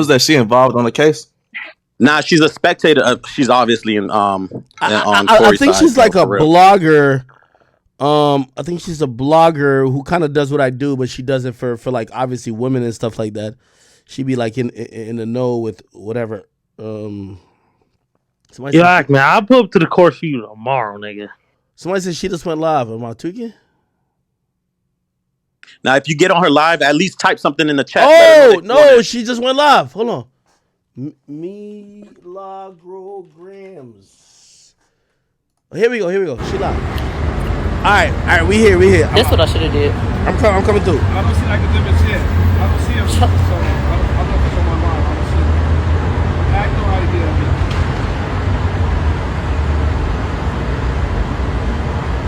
Was that she involved on the case? Nah, she's a spectator. She's obviously on I think she's like a blogger. I think she's a blogger who kind of does what I do, but she does it for like obviously women and stuff like that. She be like in the know with whatever. Yeah, man, I'll pull up to the court for you tomorrow, nigga. Somebody said she just went live. Am I tweaking? Now, if you get on her live, at least type something in the chat. Oh no, she just went live. Hold on. Milogrograms. Here we go. She live. All right, we here. That's what I should have did. I'm coming through. I don't see Akademiks yet. I don't see him, so I don't know if it's on my line. I don't see him. I have no idea.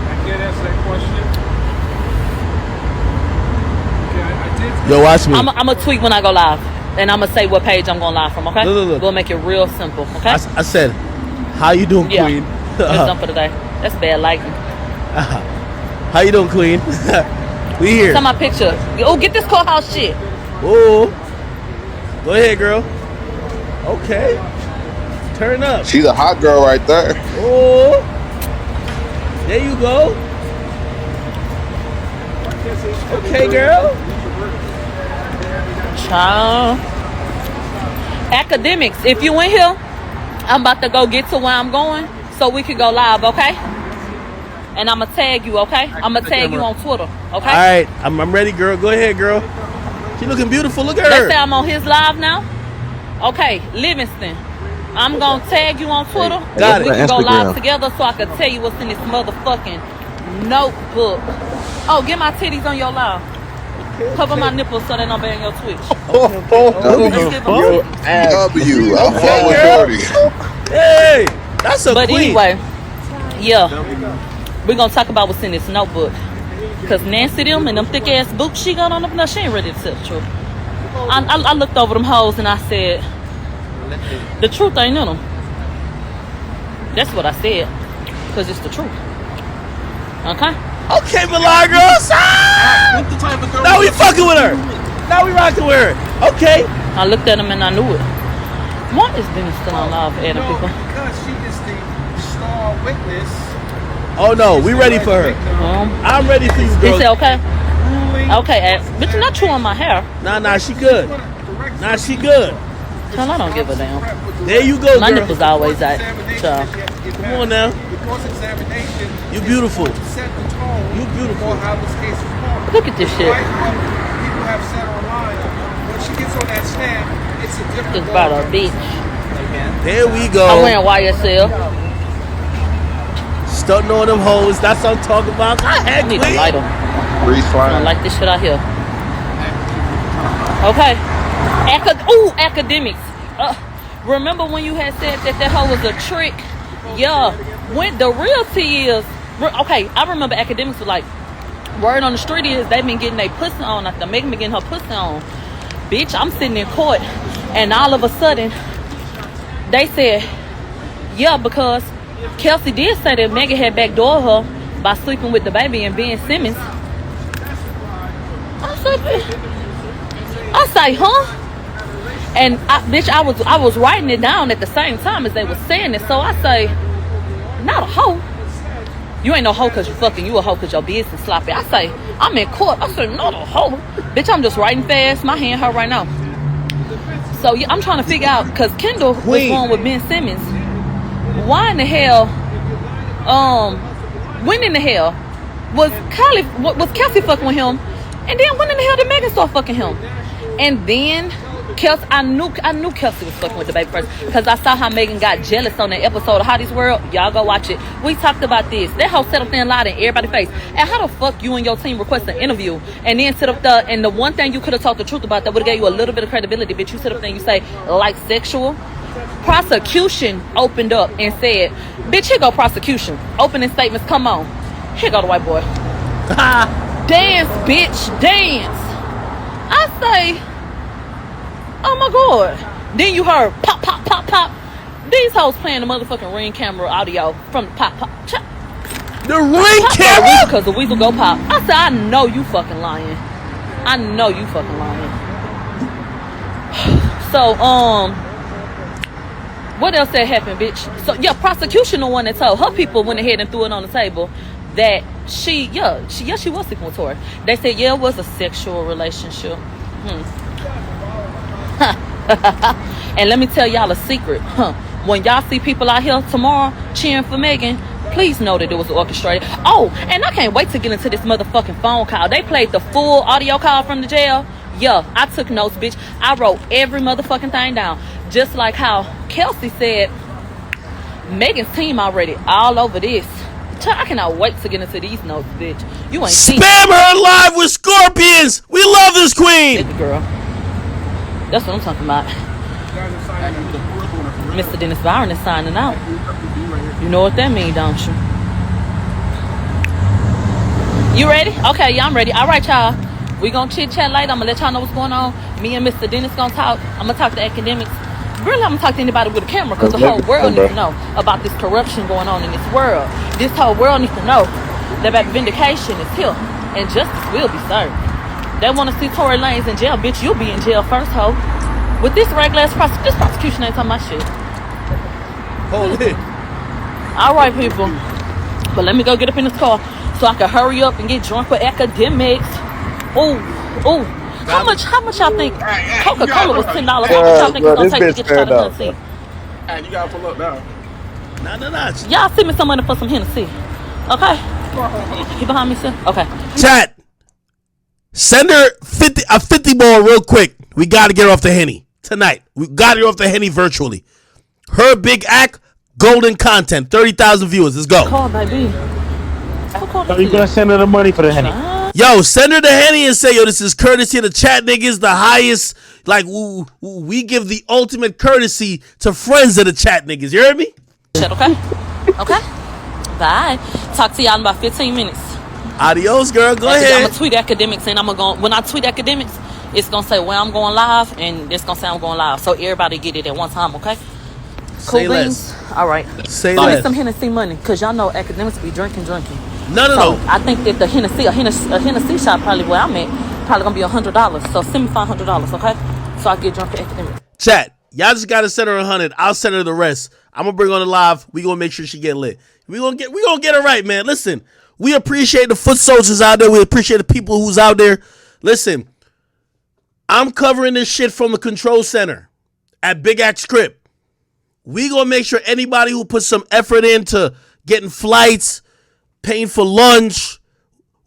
I can't answer that question. Okay, I did. Yo, watch me. I'm gonna tweet when I go live, and I'm gonna say what page I'm going live from. Okay, look. We'll make it real simple. Okay. I said, how you doing, Queen? That's done for today. That's bad lighting. How you doing, Queen? We here. Tell my picture. Oh, get this courthouse shit. Oh, go ahead, girl. Okay, turn up. She's a hot girl right there. Oh, there you go. Okay, girl. Child. Akademiks, if you in here, I'm about to go get to where I'm going so we can go live, okay? And I'm going to tag you, okay? I'm going to tag you on Twitter, okay? All right, I'm ready, girl. Go ahead, girl. She looking beautiful. Look at her. Let's say I'm on his live now. Okay, Livingston. I'm going to tag you on Twitter. Got it. We can go live together so I can tell you what's in this motherfucking notebook. Oh, get my titties on your live. Cover my nipples so they don't be on your Twitch. W. I'm following Shorty. Hey, that's a But queen. anyway, yeah, we're going to talk about what's in this notebook. Because Nancy them and them thick ass boots she got on up now, she ain't ready to tell the truth. I looked over them hoes and I said, the truth ain't in them. That's what I said. Because it's the truth. Okay? Okay, Milagros. Now we fucking with her. Now we rocking with her. Okay. I looked at him and I knew it. Why is Dennis still on live adding people? Because she is the star witness. Oh no, we ready for her. I'm ready for you, girl. He said okay. Okay, bitch, you're not chewing my hair. Nah, she good. Nah, she good. Hell, I don't give a damn. There you go, My girl. nipples always out. So. Come on now. You beautiful. You beautiful. Look at this shit. People have said online, when she gets on that stand, it's a different It's about a beach. There we go. I'm wearing YSL. Stunting on them hoes. That's what I'm talking about. I I need to light them. I don't like this shit out here. Okay. Akademiks. Remember when you had said that hoe was a trick? Yeah. When the real tea is, okay, I remember Akademiks were like, word on the street is they been getting their pussy on after Megan been getting her pussy on. Bitch, I'm sitting in court and all of a sudden they said, yeah, because Kelsey did say that Megan had backdoored her by sleeping with the baby and Ben Simmons. I say, huh? And I was writing it down at the same time as they were saying it. So I say, not a hoe. You ain't no hoe because you fucking. You a hoe because your business sloppy. I say, I'm in court. I say, not a hoe. Bitch, I'm just writing fast. My hand hurt right now. So yeah, I'm trying to figure out, because Kendall was going with Ben Simmons. Why in the hell, when in the hell was Kelsey fucking with him? And then when in the hell did Megan start fucking him? And then Kelsey, I knew Kelsey was fucking with the baby first, because I saw how Megan got jealous on that episode of Hottie's World. Y'all go watch it. We talked about this. That hoe set up there and lied in everybody's face. And how the fuck you and your team request an interview and then sit up there, and the one thing you could have talked the truth about that would have gave you a little bit of credibility, bitch, you sit up there and you say, like, sexual? Prosecution opened up and said, bitch, here go prosecution. Opening statements, come on. Here go the white boy. Dance, bitch, dance. I say, oh my God. Then you heard pop, pop, pop, pop. These hoes playing the motherfucking Ring camera audio from the pop, pop. The Ring camera? Because the weasel go pop. I said, I know you fucking lying. I know you fucking lying. So, what else that happened, bitch? So, yeah, prosecution the one that told her people went ahead and threw it on the table that she was sleeping with Tory. They said, yeah, it was a sexual relationship. And let me tell y'all a secret. When y'all see people out here tomorrow cheering for Megan, please know that it was orchestrated. Oh, and I can't wait to get into this motherfucking phone call. They played the full audio call from the jail. Yeah, I took notes, bitch. I wrote every motherfucking thing down. Just like how Kelsey said, Megan's team already all over this. I cannot wait to get into these notes, bitch. You ain't seen Spam her live with scorpions. We love this queen. girl. That's what I'm talking about. Mr. Dennis Byron is signing out. You know what that means, don't you? You ready? Okay, yeah, I'm ready. All right, y'all. We gonna chit chat later. I'm gonna let y'all know what's going on. Me and Mr. Dennis gonna talk. I'm gonna talk to Akademiks. Really, I'm gonna talk to anybody with a camera because the whole world needs to know about this corruption going on in this world. This whole world needs to know that vindication is here and justice will be served. They want to see Tory Lanez in jail, bitch. You'll be in jail first, ho. With this regular this prosecution ain't talking about shit. Hold it. All right, people. But let me go get up in this car so I can hurry up and get drunk with Akademiks. Ooh. How much y'all think Coca-Cola was $10? How much y'all think it's gonna take to get you out of Hennessy? Hey, you gotta pull up now. Nah. Y'all send me some money for some Hennessy. Okay? You behind me, sir? Okay. Chat. Send her a 50 ball real quick. We gotta get her off the Henny tonight. We gotta get her off the Henny virtually. Her big act, golden content, 30,000 viewers. Let's go. Call, baby. So you gonna send her the money for the Henny? Yo, send her the Henny and say, yo, this is courtesy of the chat niggas, the highest. Like, we give the ultimate courtesy to friends of the chat niggas. You heard me? Shit, okay? Okay. Bye. Talk to y'all in about 15 minutes. Adios, girl. Go ahead. I'm gonna tweet Akademiks and when I tweet Akademiks, it's gonna say when I'm going live and it's gonna say I'm going live. So everybody get it at one time, okay? Cool Say beans. less. All right. Say Give me less. some Hennessy money, cause y'all know Akademiks be drinking. No. I think that the Hennessy shop probably where I'm at probably gonna be $100. So send me $500, okay? So I get drunk at Akademiks. Chat, y'all just gotta send her 100. I'll send her the rest. I'm gonna bring her on the live. We gonna make sure she get lit. We gonna get her right, man. Listen, we appreciate the foot soldiers out there. We appreciate the people who's out there. Listen, I'm covering this shit from the control center at Big Act Script. We gonna make sure anybody who puts some effort into getting flights, paying for lunch,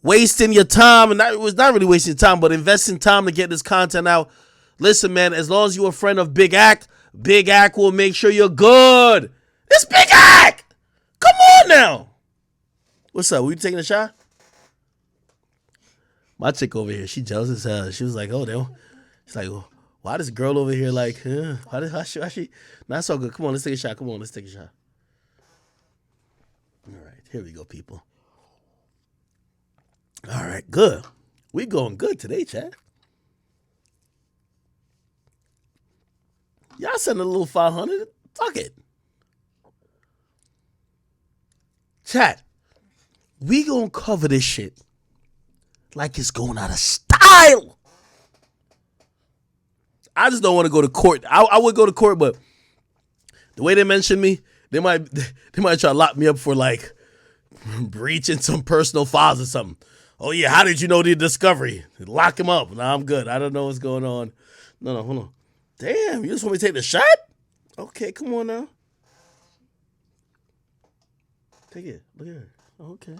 wasting your time, and it was not really wasting your time, but investing time to get this content out. Listen, man, as long as you're a friend of Big Act will make sure you're good. It's Big Act! Come on now. What's up? We taking a shot? My chick over here, she jealous as hell. She was like, oh, no. She's like, oh, why this girl over here like, why she? Not so good. Come on, let's take a shot. Come on, let's take a shot. All right, here we go, people. All right, good. We going good today, chat. Y'all send a little 500. Fuck it. Chat, we gonna cover this shit like it's going out of style. I just don't want to go to court. I would go to court, but the way they mentioned me, they might try to lock me up for like breaching some personal files or something. Oh yeah, how did you know the discovery? Lock him up. Nah, I'm good. I don't know what's going on. No, hold on. Damn, you just want me to take the shot? Okay, come on now. Take it. Look at it. Okay.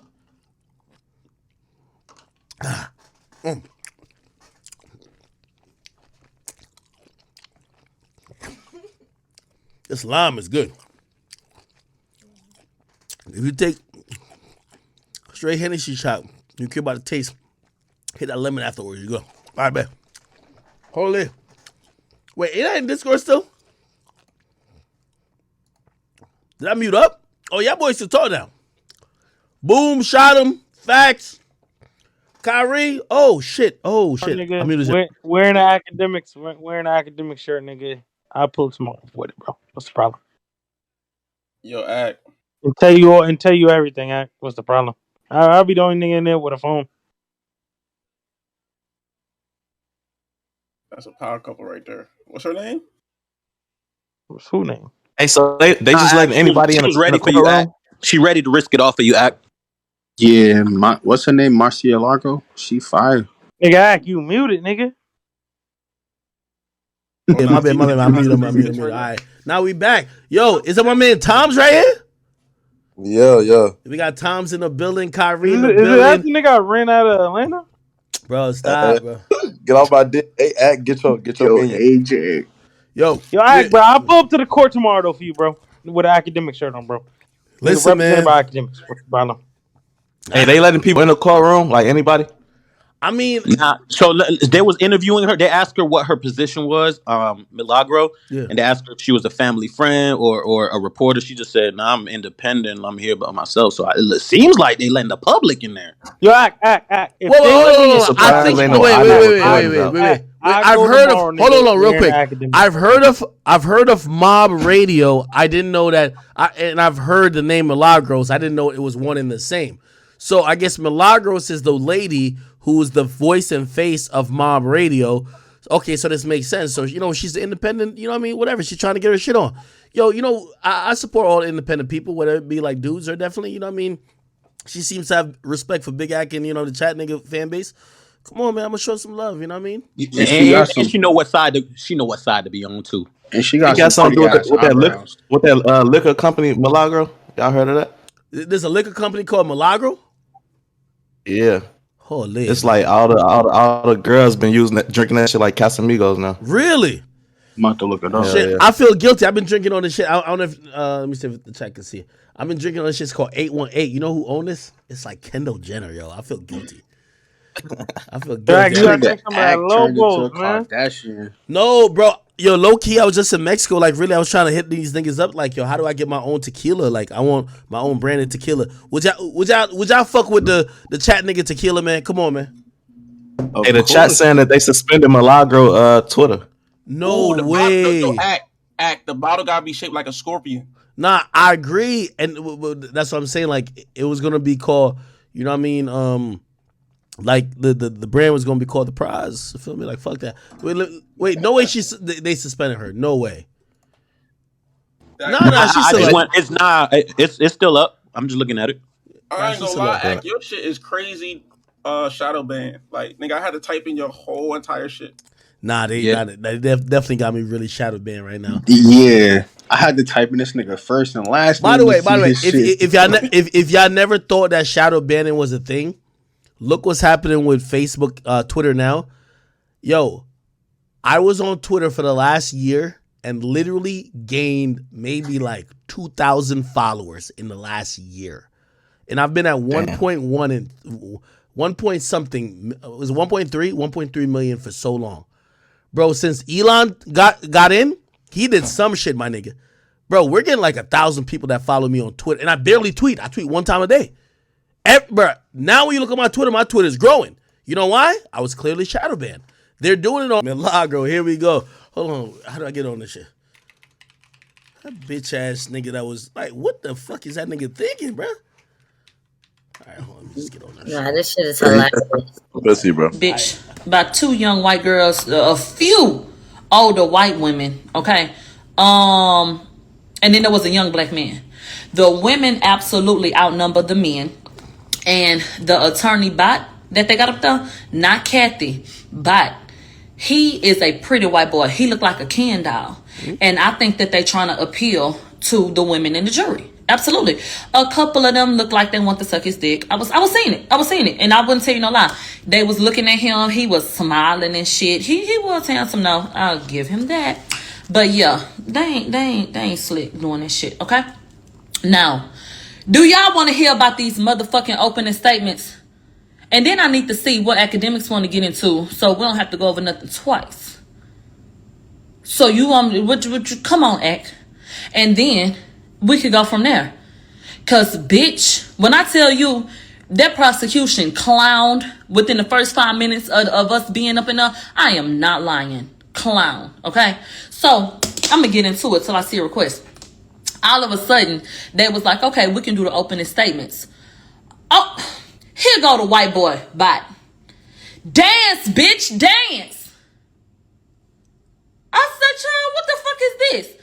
This lime is good. If you take straight Hennessy shot, you care about the taste. Hit that lemon afterwards. You go. All right, man. Hold it. Wait, ain't I in Discord still? Did I mute up? Oh, y'all boys should talk now. Boom, shot him. Facts. Kyrie. Oh shit. Nigga, I muted wearing the Akademiks, wearing the Akademiks shirt, nigga. I'll pull some off with it, bro. What's the problem? Yo, Act. And tell you everything, Act. What's the problem? I'll be the only nigga in there with a phone. That's a power couple right there. What's her name? What's who name? Hey, so they just letting anybody she in was a ready for you, Act. courtroom? She ready to risk it all for you, Act. Yeah, what's her name? Marcia Largo. She fire. Nigga, Act, you muted, nigga. Yeah, my bad. I mute him. All right, now we back. Yo, is that my man Tom's right here? Yeah. We got Tom's in the building, Kyrie in Is the it that building. the nigga I ran out of Atlanta? Bro, stop, bro. Get off my dick. Hey, Act, get your opinion. AJ. Yo, Act, bro, I'll pull up to the court tomorrow though for you, bro, with an academic shirt on, bro. Listen, represented man. by Akademiks. Hey, they letting people in the courtroom, like anybody? I mean, so they was interviewing her. They asked her what her position was, Milagro, and they asked her if she was a family friend or a reporter. She just said, "Nah, I'm independent. I'm here by myself." So it seems like they letting the public in there. Yo, Act. If whoa. I think wait. I've heard of. Hold on, real quick. I've heard of Mob Radio. I didn't know that. And I've heard the name Milagros. I didn't know it was one and the same. So I guess Milagros is the lady who is the voice and face of Mob Radio. Okay, so this makes sense. So, she's the independent, whatever. She's trying to get her shit on. Yo, I support all independent people, whether it be like dudes or definitely, she seems to have respect for Big Ack and, the chat nigga fan base. Come on, man, I'm going to show some love, you know what I mean? And she know what side to be on, too. And she got something to do with that liquor company, Milagro. Y'all heard of that? There's a liquor company called Milagro? Yeah. Holy. It's like all the girls been drinking that shit like Casamigos now. Really? I'm about to look it up. Shit, yeah. I feel guilty. I've been drinking on this shit. I don't know if let me see if the chat can see it. I've been drinking on this shit. It's called 818. You know who own this? It's like Kendall Jenner, yo. I feel guilty. I feel guilty. You gotta drink some of that logos, man. No, bro. Yo, low key, I was just in Mexico. Like, really, I was trying to hit these niggas up. Like, yo, how do I get my own tequila? Like, I want my own branded tequila. Would y'all fuck with the chat nigga tequila, man? Come on, man. Hey, the chat saying that they suspended Milagro Twitter. No way. Act. The bottle gotta be shaped like a scorpion. Nah, I agree, and that's what I'm saying. Like, it was gonna be called, you know what I mean? Like the brand was gonna be called the Prize. You feel me? Like, fuck that. Wait, no way. They suspended her. No way. Nah. It's still up. I'm just looking at it. I ain't gonna lie, Act, your shit is crazy. Shadow ban. Like, nigga, I had to type in your whole entire shit. Nah, they definitely got me really shadow banned right now. Yeah, I had to type in this nigga first and last. By the way, if y'all never thought that shadow banning was a thing, look what's happening with Facebook, Twitter now. Yo, I was on Twitter for the last year and literally gained maybe like 2,000 followers in the last year. And I've been at 1.1 and 1 point something. It was 1.3 million for so long. Bro, since Elon got in, he did some shit, my nigga. Bro, we're getting like 1,000 people that follow me on Twitter. And I barely tweet. I tweet one time a day. Bro, now when you look at my Twitter is growing. You know why? I was clearly shadow banned. They're doing it on Milagro. Here we go. Hold on. How do I get on this shit? That bitch ass nigga that was like, what the fuck is that nigga thinking, bro? All right, hold on. Let me just get on that shit. Nah, this shit is hilarious. Let's see, bro. Bitch, by two young white girls, a few older white women, okay? And then there was a young black man. The women absolutely outnumber the men. And the attorney bot that they got up there, not Kathy, but he is a pretty white boy. He looked like a Ken doll. And I think that they trying to appeal to the women in the jury. Absolutely. A couple of them looked like they want to suck his dick. I was seeing it. And I wouldn't tell you no lie. They was looking at him. He was smiling and shit. He was handsome though. I'll give him that. But yeah, they ain't slick doing this shit, okay? Now, do y'all want to hear about these motherfucking opening statements? And then I need to see what academics want to get into so we don't have to go over nothing twice. So you want me, come on, Act. And then we could go from there. Because, bitch, when I tell you that prosecution clowned within the first 5 minutes of us being up in there, I am not lying. Clown, okay? So I'm going to get into it till I see a request. All of a sudden, they was like, okay, we can do the opening statements. Oh, here go the white boy bot. Dance, bitch, dance. I said, child, what the fuck is this?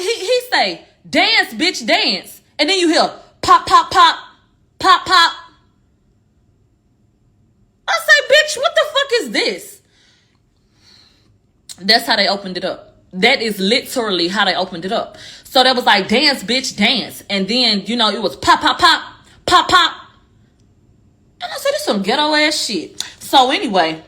he say, dance, bitch, dance. And then you hear pop, pop, pop, pop, pop. I say, bitch, what the fuck is this? That's how they opened it up. That is literally how they opened it up. So that was like, dance, bitch, dance. And then, you know, it was pop, pop, pop, pop, pop. And I said, this some ghetto ass shit. So anyway,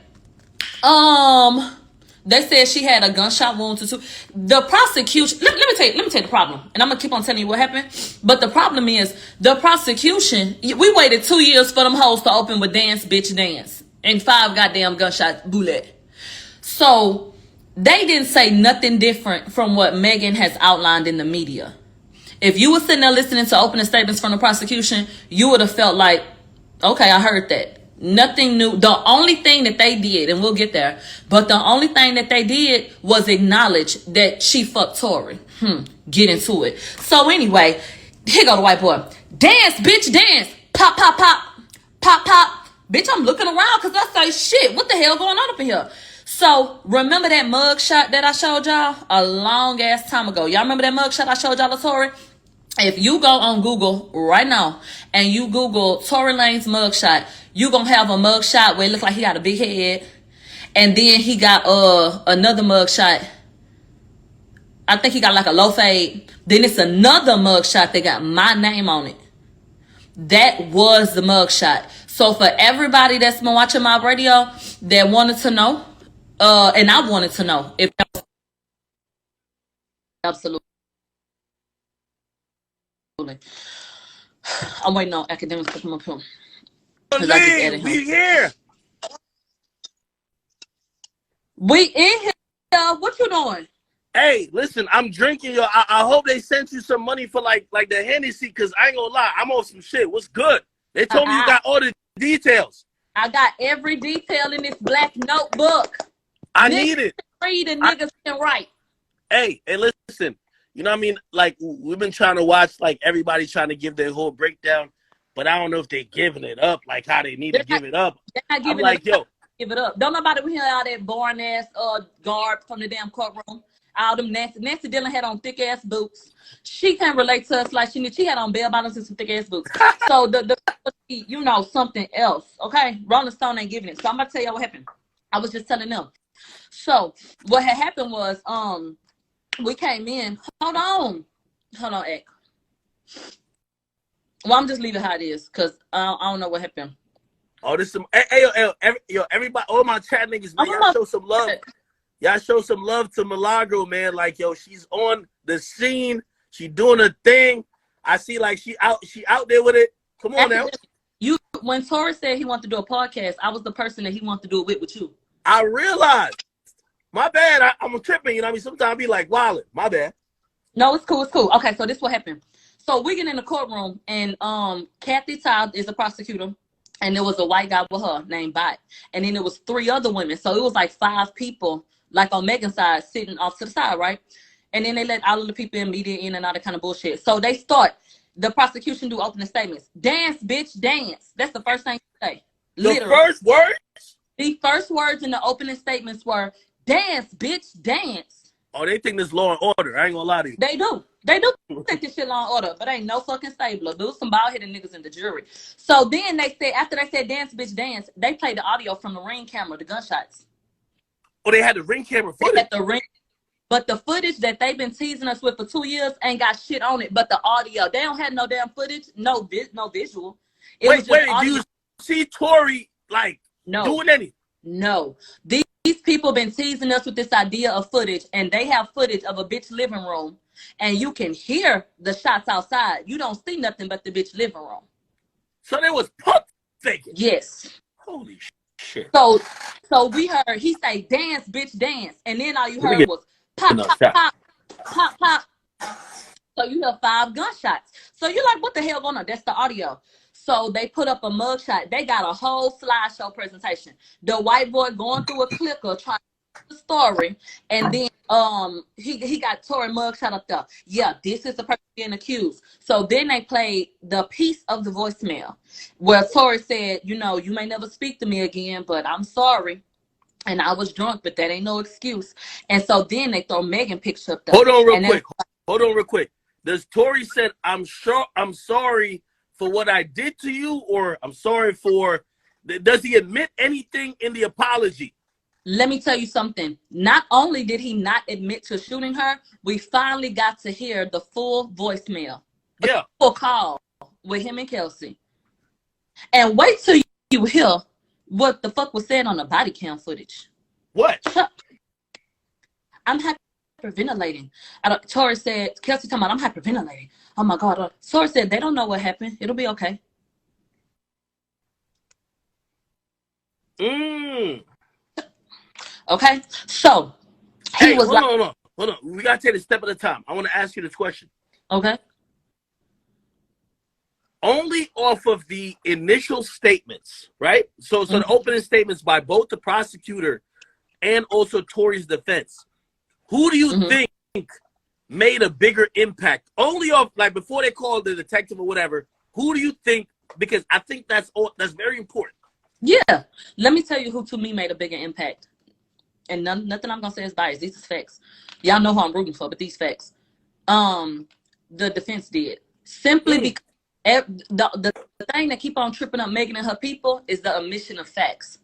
they said she had a gunshot wound to two. The prosecution, let me tell you the problem. And I'm gonna keep on telling you what happened. But the problem is the prosecution, we waited 2 years for them hoes to open with dance, bitch, dance. And 5 goddamn gunshot bullet. So they didn't say nothing different from what Megan has outlined in the media. If you were sitting there listening to opening statements from the prosecution, you would have felt like, okay, I heard that. Nothing new. The only thing that they did, and we'll get there, but the only thing that they did was acknowledge that she fucked Tory. Get into it. So anyway, here go the white boy. Dance, bitch, dance. Pop, pop, pop. Pop, pop. Bitch, I'm looking around because I say, shit, what the hell going on up in here? So remember that mug shot that I showed y'all a long ass time ago? Y'all remember that mug shot I showed y'all of Tory? If you go on Google right now and you Google Tory Lanez mugshot, you gonna have a mugshot where it looks like he got a big head, and then he got another mugshot. I think he got like a low fade. Then it's another mugshot that got my name on it. That was the mugshot. So for everybody that's been watching my radio that wanted to know, and I wanted to know if that was absolutely. I'm waiting on Akademiks to come up here. We here. We in here. What you doing? Hey, listen, I'm drinking, yo. I hope they sent you some money for like the Hennessy, because I ain't gonna lie, I'm on some shit. What's good? They told me you got all the details. I got every detail in this black notebook. I need it. Read and niggas can write. Hey, listen. You know what I mean? Like, we've been trying to watch, like, everybody trying to give their whole breakdown, but I don't know if they're giving it up, like, how they need to give it up. They're not giving give it up. Don't nobody hear all that boring-ass guard from the damn courtroom. All them Nancy Dillon had on thick-ass boots. She can't relate to us like she had on bell bottoms and some thick-ass boots. So, you know, something else, okay? Rolling Stone ain't giving it. So, I'm going to tell you what happened. I was just telling them. So, what had happened was, we came in. Hold on, Ek. Well, I'm just leaving how it is because I don't know what happened. Oh, this some. Hey, yo, everybody, all my chat niggas, man, y'all show some love. Y'all show some love to Milagro, man. Like, yo, she's on the scene. She doing her thing. I see, like, she out there with it. Come on now. When Tory said he wanted to do a podcast, I was the person that he wanted to do it with you. I realized. My bad. I'm tripping. You know what I mean? Sometimes I be like, wildin'. My bad. No, it's cool. It's cool. Okay, so this what happened. So we get in the courtroom, and Kathy Todd is a prosecutor, and there was a white guy with her named Bot, and then there was 3 other women. So it was like 5 people, like on Megan's side, sitting off to the side, right? And then they let all of the people in media in and all that kind of bullshit. So they start. The prosecution do opening statements. Dance, bitch, dance. That's the first thing you say. The first words? The first words in the opening statements were, dance, bitch, dance. Oh, they think this law and order. I ain't gonna lie to you. They do. They do think this shit law and order, but ain't no fucking stabler. There's some bald-headed niggas in the jury. So then they said, after they said dance, bitch, dance, they played the audio from the ring camera, the gunshots. Oh, they had the ring camera footage? They had the ring, but the footage that they've been teasing us with for 2 years ain't got shit on it, but the audio. They don't have no damn footage, no visual. Wait, do you see Tory, like, doing anything? No. These people been teasing us with this idea of footage, and they have footage of a bitch living room, and you can hear the shots outside. You don't see nothing but the bitch living room. So there was pump faking? Yes. Holy shit. So we heard, he say, dance, bitch, dance. And then all you heard was pop, pop, pop, pop, pop. So you hear 5 gunshots. So you're like, what the hell going on? That's the audio. So they put up a mugshot. They got a whole slideshow presentation. The white boy going through a clicker trying to tell the story, and then he got Tory mugshot up there. Yeah, this is the person being accused. So then they played the piece of the voicemail where Tory said, you know, you may never speak to me again, but I'm sorry. And I was drunk, but that ain't no excuse. And so then they throw Megan picture up there. Hold on real quick. Hold on real quick. Does Tory said, I'm sorry for what I did to you, or I'm sorry for, does he admit anything in the apology? Let me tell you something. Not only did he not admit to shooting her, we finally got to hear the full voicemail. Yeah. Full call with him and Kelsey. And wait till you hear what the fuck was said on the body cam footage. What? I'm hyperventilating. Tory said, Kelsey talking about, I'm hyperventilating. Oh my God. Tory said, they don't know what happened. It'll be okay. Okay, so he was hold on. We gotta take it a step at a time. I want to ask you this question. Okay. Only off of the initial statements, right? So the opening statements by both the prosecutor and also Tory's defense. Who do you think made a bigger impact? Only off, like, before they called the detective or whatever. Who do you think? Because I think that's very important. Yeah, let me tell you who to me made a bigger impact. And nothing I'm gonna say is biased. These is facts. Y'all know who I'm rooting for, but these facts. The defense did, simply because the thing that keep on tripping up Megan and her people is the omission of facts.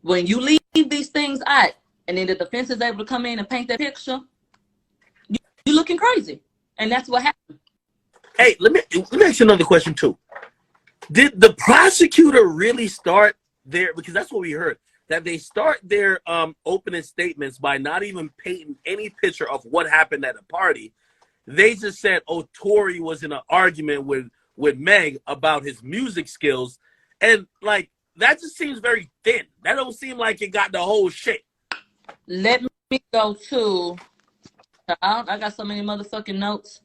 When you leave these things out, and then the defense is able to come in and paint that picture, you looking crazy, and that's what happened. Hey, let me ask you another question too. Did the prosecutor really start there? Because that's what we heard. That they start their opening statements by not even painting any picture of what happened at the party. They just said, oh, Tory was in an argument with Meg about his music skills. And, like, that just seems very thin. That don't seem like it got the whole shit. Let me go to, I got so many motherfucking notes.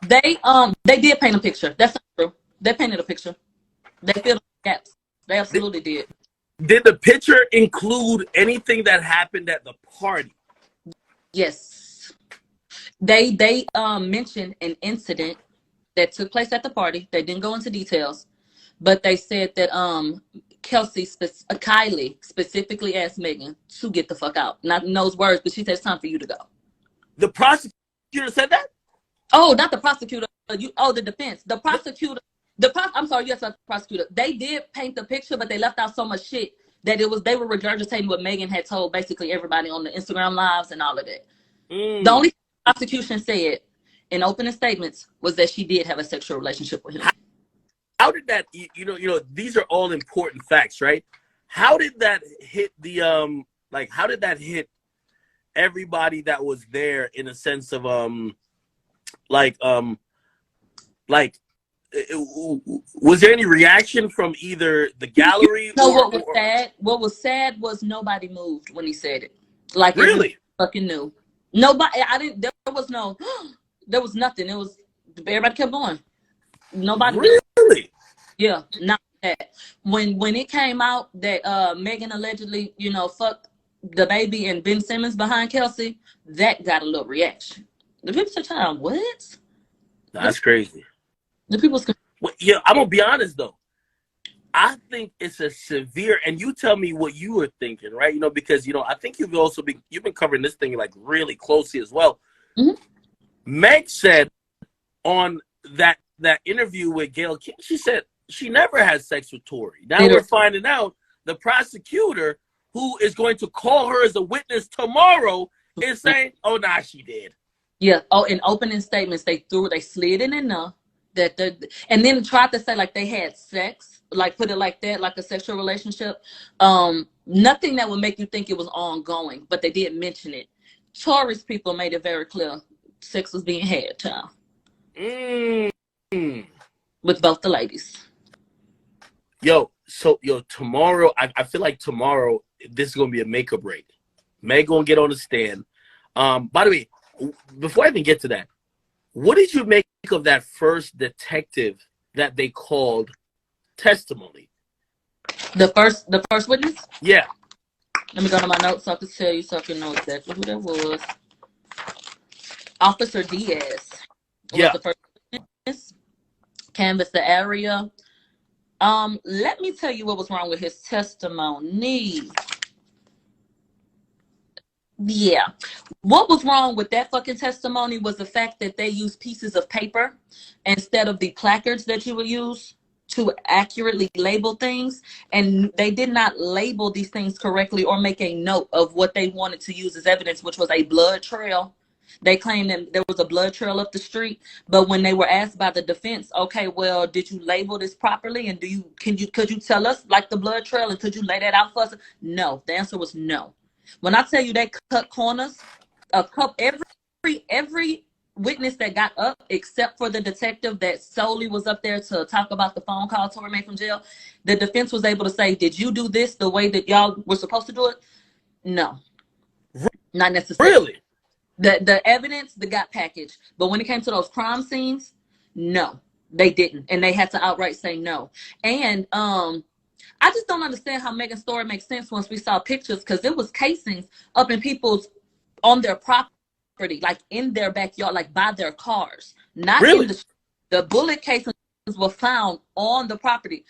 They did paint a picture. That's not true. They painted a picture. They filled the gaps. They absolutely did. Did the picture include anything that happened at the party? Yes. They mentioned an incident that took place at the party. They didn't go into details, but they said that Kylie specifically asked Megan to get the fuck out. Not in those words, but she said it's time for you to go. The prosecutor said that? Oh, not the prosecutor. The defense. The prosecutor. I'm sorry, yes, the prosecutor. They did paint the picture, but they left out so much shit that they were regurgitating what Megan had told basically everybody on the Instagram lives and all of that. The only thing the prosecution said in opening statements was that she did have a sexual relationship with him. How did that, you know, these are all important facts, right? How did that hit the, how did that hit everybody that was there in a sense of, was there any reaction from either the gallery what was sad was nobody moved when he said it. Like, really? Fucking knew. Nobody, there was nothing. It was, everybody kept going. Nobody. Really? Yeah, not that. When it came out that Megan allegedly, fucked the baby and Ben Simmons behind Kelsey, that got a little reaction. The people said, what? That's crazy. The people's. Well, yeah, I'm gonna be honest though. I think it's a severe, and you tell me what you were thinking, right? Because I think you've been covering this thing like really closely as well. Mm-hmm. Meg said on that interview with Gayle King, she said she never had sex with Tory. Now we're finding out the prosecutor, who is going to call her as a witness tomorrow, is saying, "Oh, nah, she did." Yeah. Oh, in opening statements, they slid in enough that and then tried to say like they had sex, like put it like that, like a sexual relationship. Nothing that would make you think it was ongoing, but they did mention it. Tory's people made it very clear sex was being had, child. With both the ladies. Tomorrow, I feel like tomorrow this is gonna be a make or break. Meg gonna get on the stand. By the way, before I even get to that, what did you make of that first detective that they called testimony? The first witness? Yeah. Let me go to my notes so I can tell you, so I can know exactly who that was. Officer Diaz was the first witness. Canvassed the area. Let me tell you what was wrong with his testimony. Yeah. What was wrong with that fucking testimony was the fact that they used pieces of paper instead of the placards that you would use to accurately label things. And they did not label these things correctly or make a note of what they wanted to use as evidence, which was a blood trail. They claimed that there was a blood trail up the street, but when they were asked by the defense, okay, well, did you label this properly? And could you tell us like the blood trail and could you lay that out for us? No, the answer was no. When I tell you they cut corners, every witness that got up, except for the detective that solely was up there to talk about the phone call Tory made from jail, the defense was able to say, "Did you do this the way that y'all were supposed to do it?" No, not necessarily. Really? The evidence that got packaged, but when it came to those crime scenes, no, they didn't, and they had to outright say no. And I just don't understand how Megan's story makes sense once we saw pictures, because it was casings up in people's on their property, like in their backyard, like by their cars, not really? in the bullet casings were found on the property.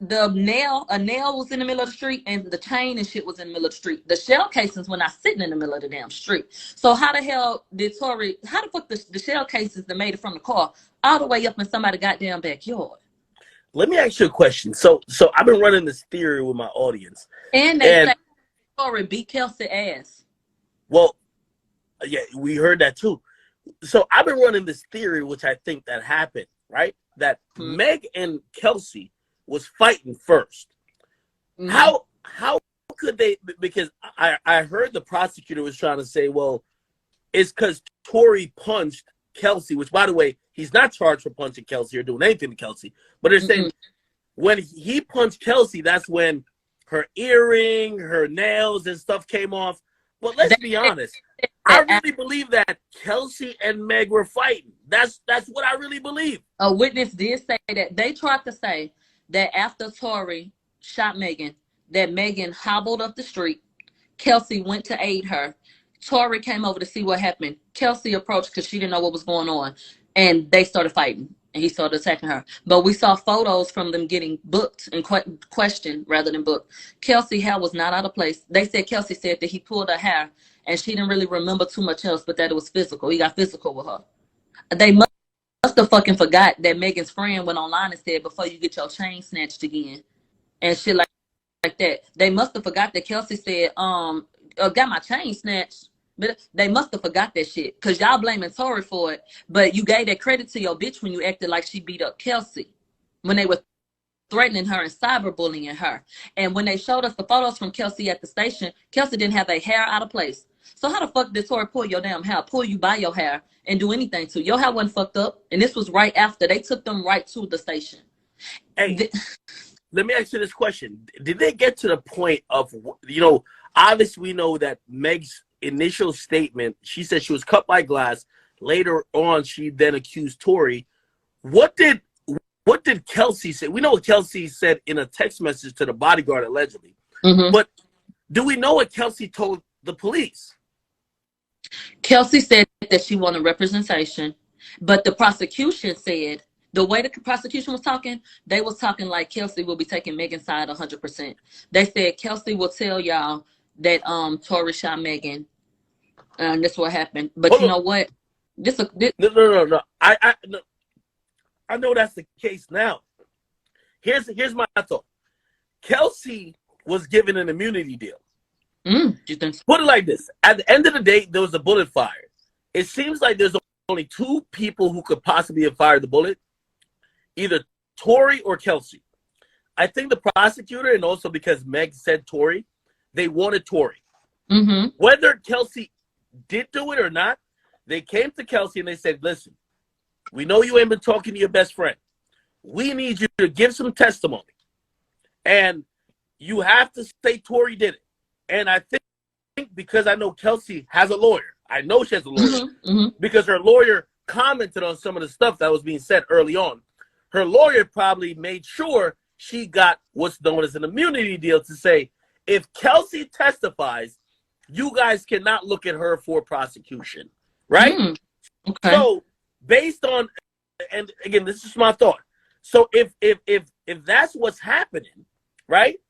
A nail was in the middle of the street, and the chain and shit was in the middle of the street. The shell casings were not sitting in the middle of the damn street. So how the hell did Tory? How the fuck the shell casings that made it from the car all the way up in somebody's goddamn backyard? Let me ask you a question. So I've been running this theory with my audience, and they say Tory beat Kelsey ass. Well, yeah, we heard that too. So I've been running this theory, which I think that happened, right? That Meg and Kelsey was fighting first. How could they? Because I heard the prosecutor was trying to say, well, it's because Tory punched Kelsey, which, by the way, he's not charged for punching Kelsey or doing anything to Kelsey. But they're saying when he punched Kelsey, that's when her earring, her nails and stuff came off. But let's be honest. I really believe that Kelsey and Meg were fighting. That's what I really believe. A witness did say that. They tried to say that after Tory shot Megan, that Megan hobbled up the street. Kelsey went to aid her. Tory came over to see what happened. Kelsey approached because she didn't know what was going on. And they started fighting. And he started attacking her. But we saw photos from them getting booked and questioned rather than booked. Kelsey's hair was not out of place. They said Kelsey said that he pulled her hair. And she didn't really remember too much else, but that it was physical. He got physical with her. They must have fucking forgot that Megan's friend went online and said, before you get your chain snatched again. And shit like that. They must have forgot that Kelsey said, got my chain snatched. But they must have forgot that shit. Because y'all blaming Tory for it. But you gave that credit to your bitch when you acted like she beat up Kelsey. When they were threatening her and cyberbullying her. And when they showed us the photos from Kelsey at the station, Kelsey didn't have a hair out of place. So how the fuck did Tory pull your damn hair, pull you by your hair, and do anything to you? Your hair wasn't fucked up. And this was right after. They took them right to the station. Hey, let me ask you this question. Did they get to the point of, obviously we know that Meg's initial statement, she said she was cut by glass. Later on, she then accused Tory. What did Kelsey say? We know what Kelsey said in a text message to the bodyguard, allegedly. But do we know what Kelsey told the police? Kelsey said that she wanted representation, but the prosecution said, the way the prosecution was talking, they was talking like Kelsey will be taking Megan's side 100%. They said Kelsey will tell y'all that Tory shot Megan, and that's what happened. But you know what? No. I know that's the case now. Here's my thought. Kelsey was given an immunity deal. You think so? Put it like this. At the end of the day, there was a bullet fired. It seems like there's only two people who could possibly have fired the bullet. Either Tory or Kelsey. I think the prosecutor, and also because Meg said Tory, they wanted Tory. Whether Kelsey did do it or not, they came to Kelsey and they said, listen, we know you ain't been talking to your best friend. We need you to give some testimony. And you have to say Tory did it. And I think because I know Kelsey has a lawyer. I know she has a lawyer. Because her lawyer commented on some of the stuff that was being said early on. Her lawyer probably made sure she got what's known as an immunity deal to say, if Kelsey testifies, you guys cannot look at her for prosecution. Right? Okay. So based on, and again, this is my thought. So if that's what's happening, right?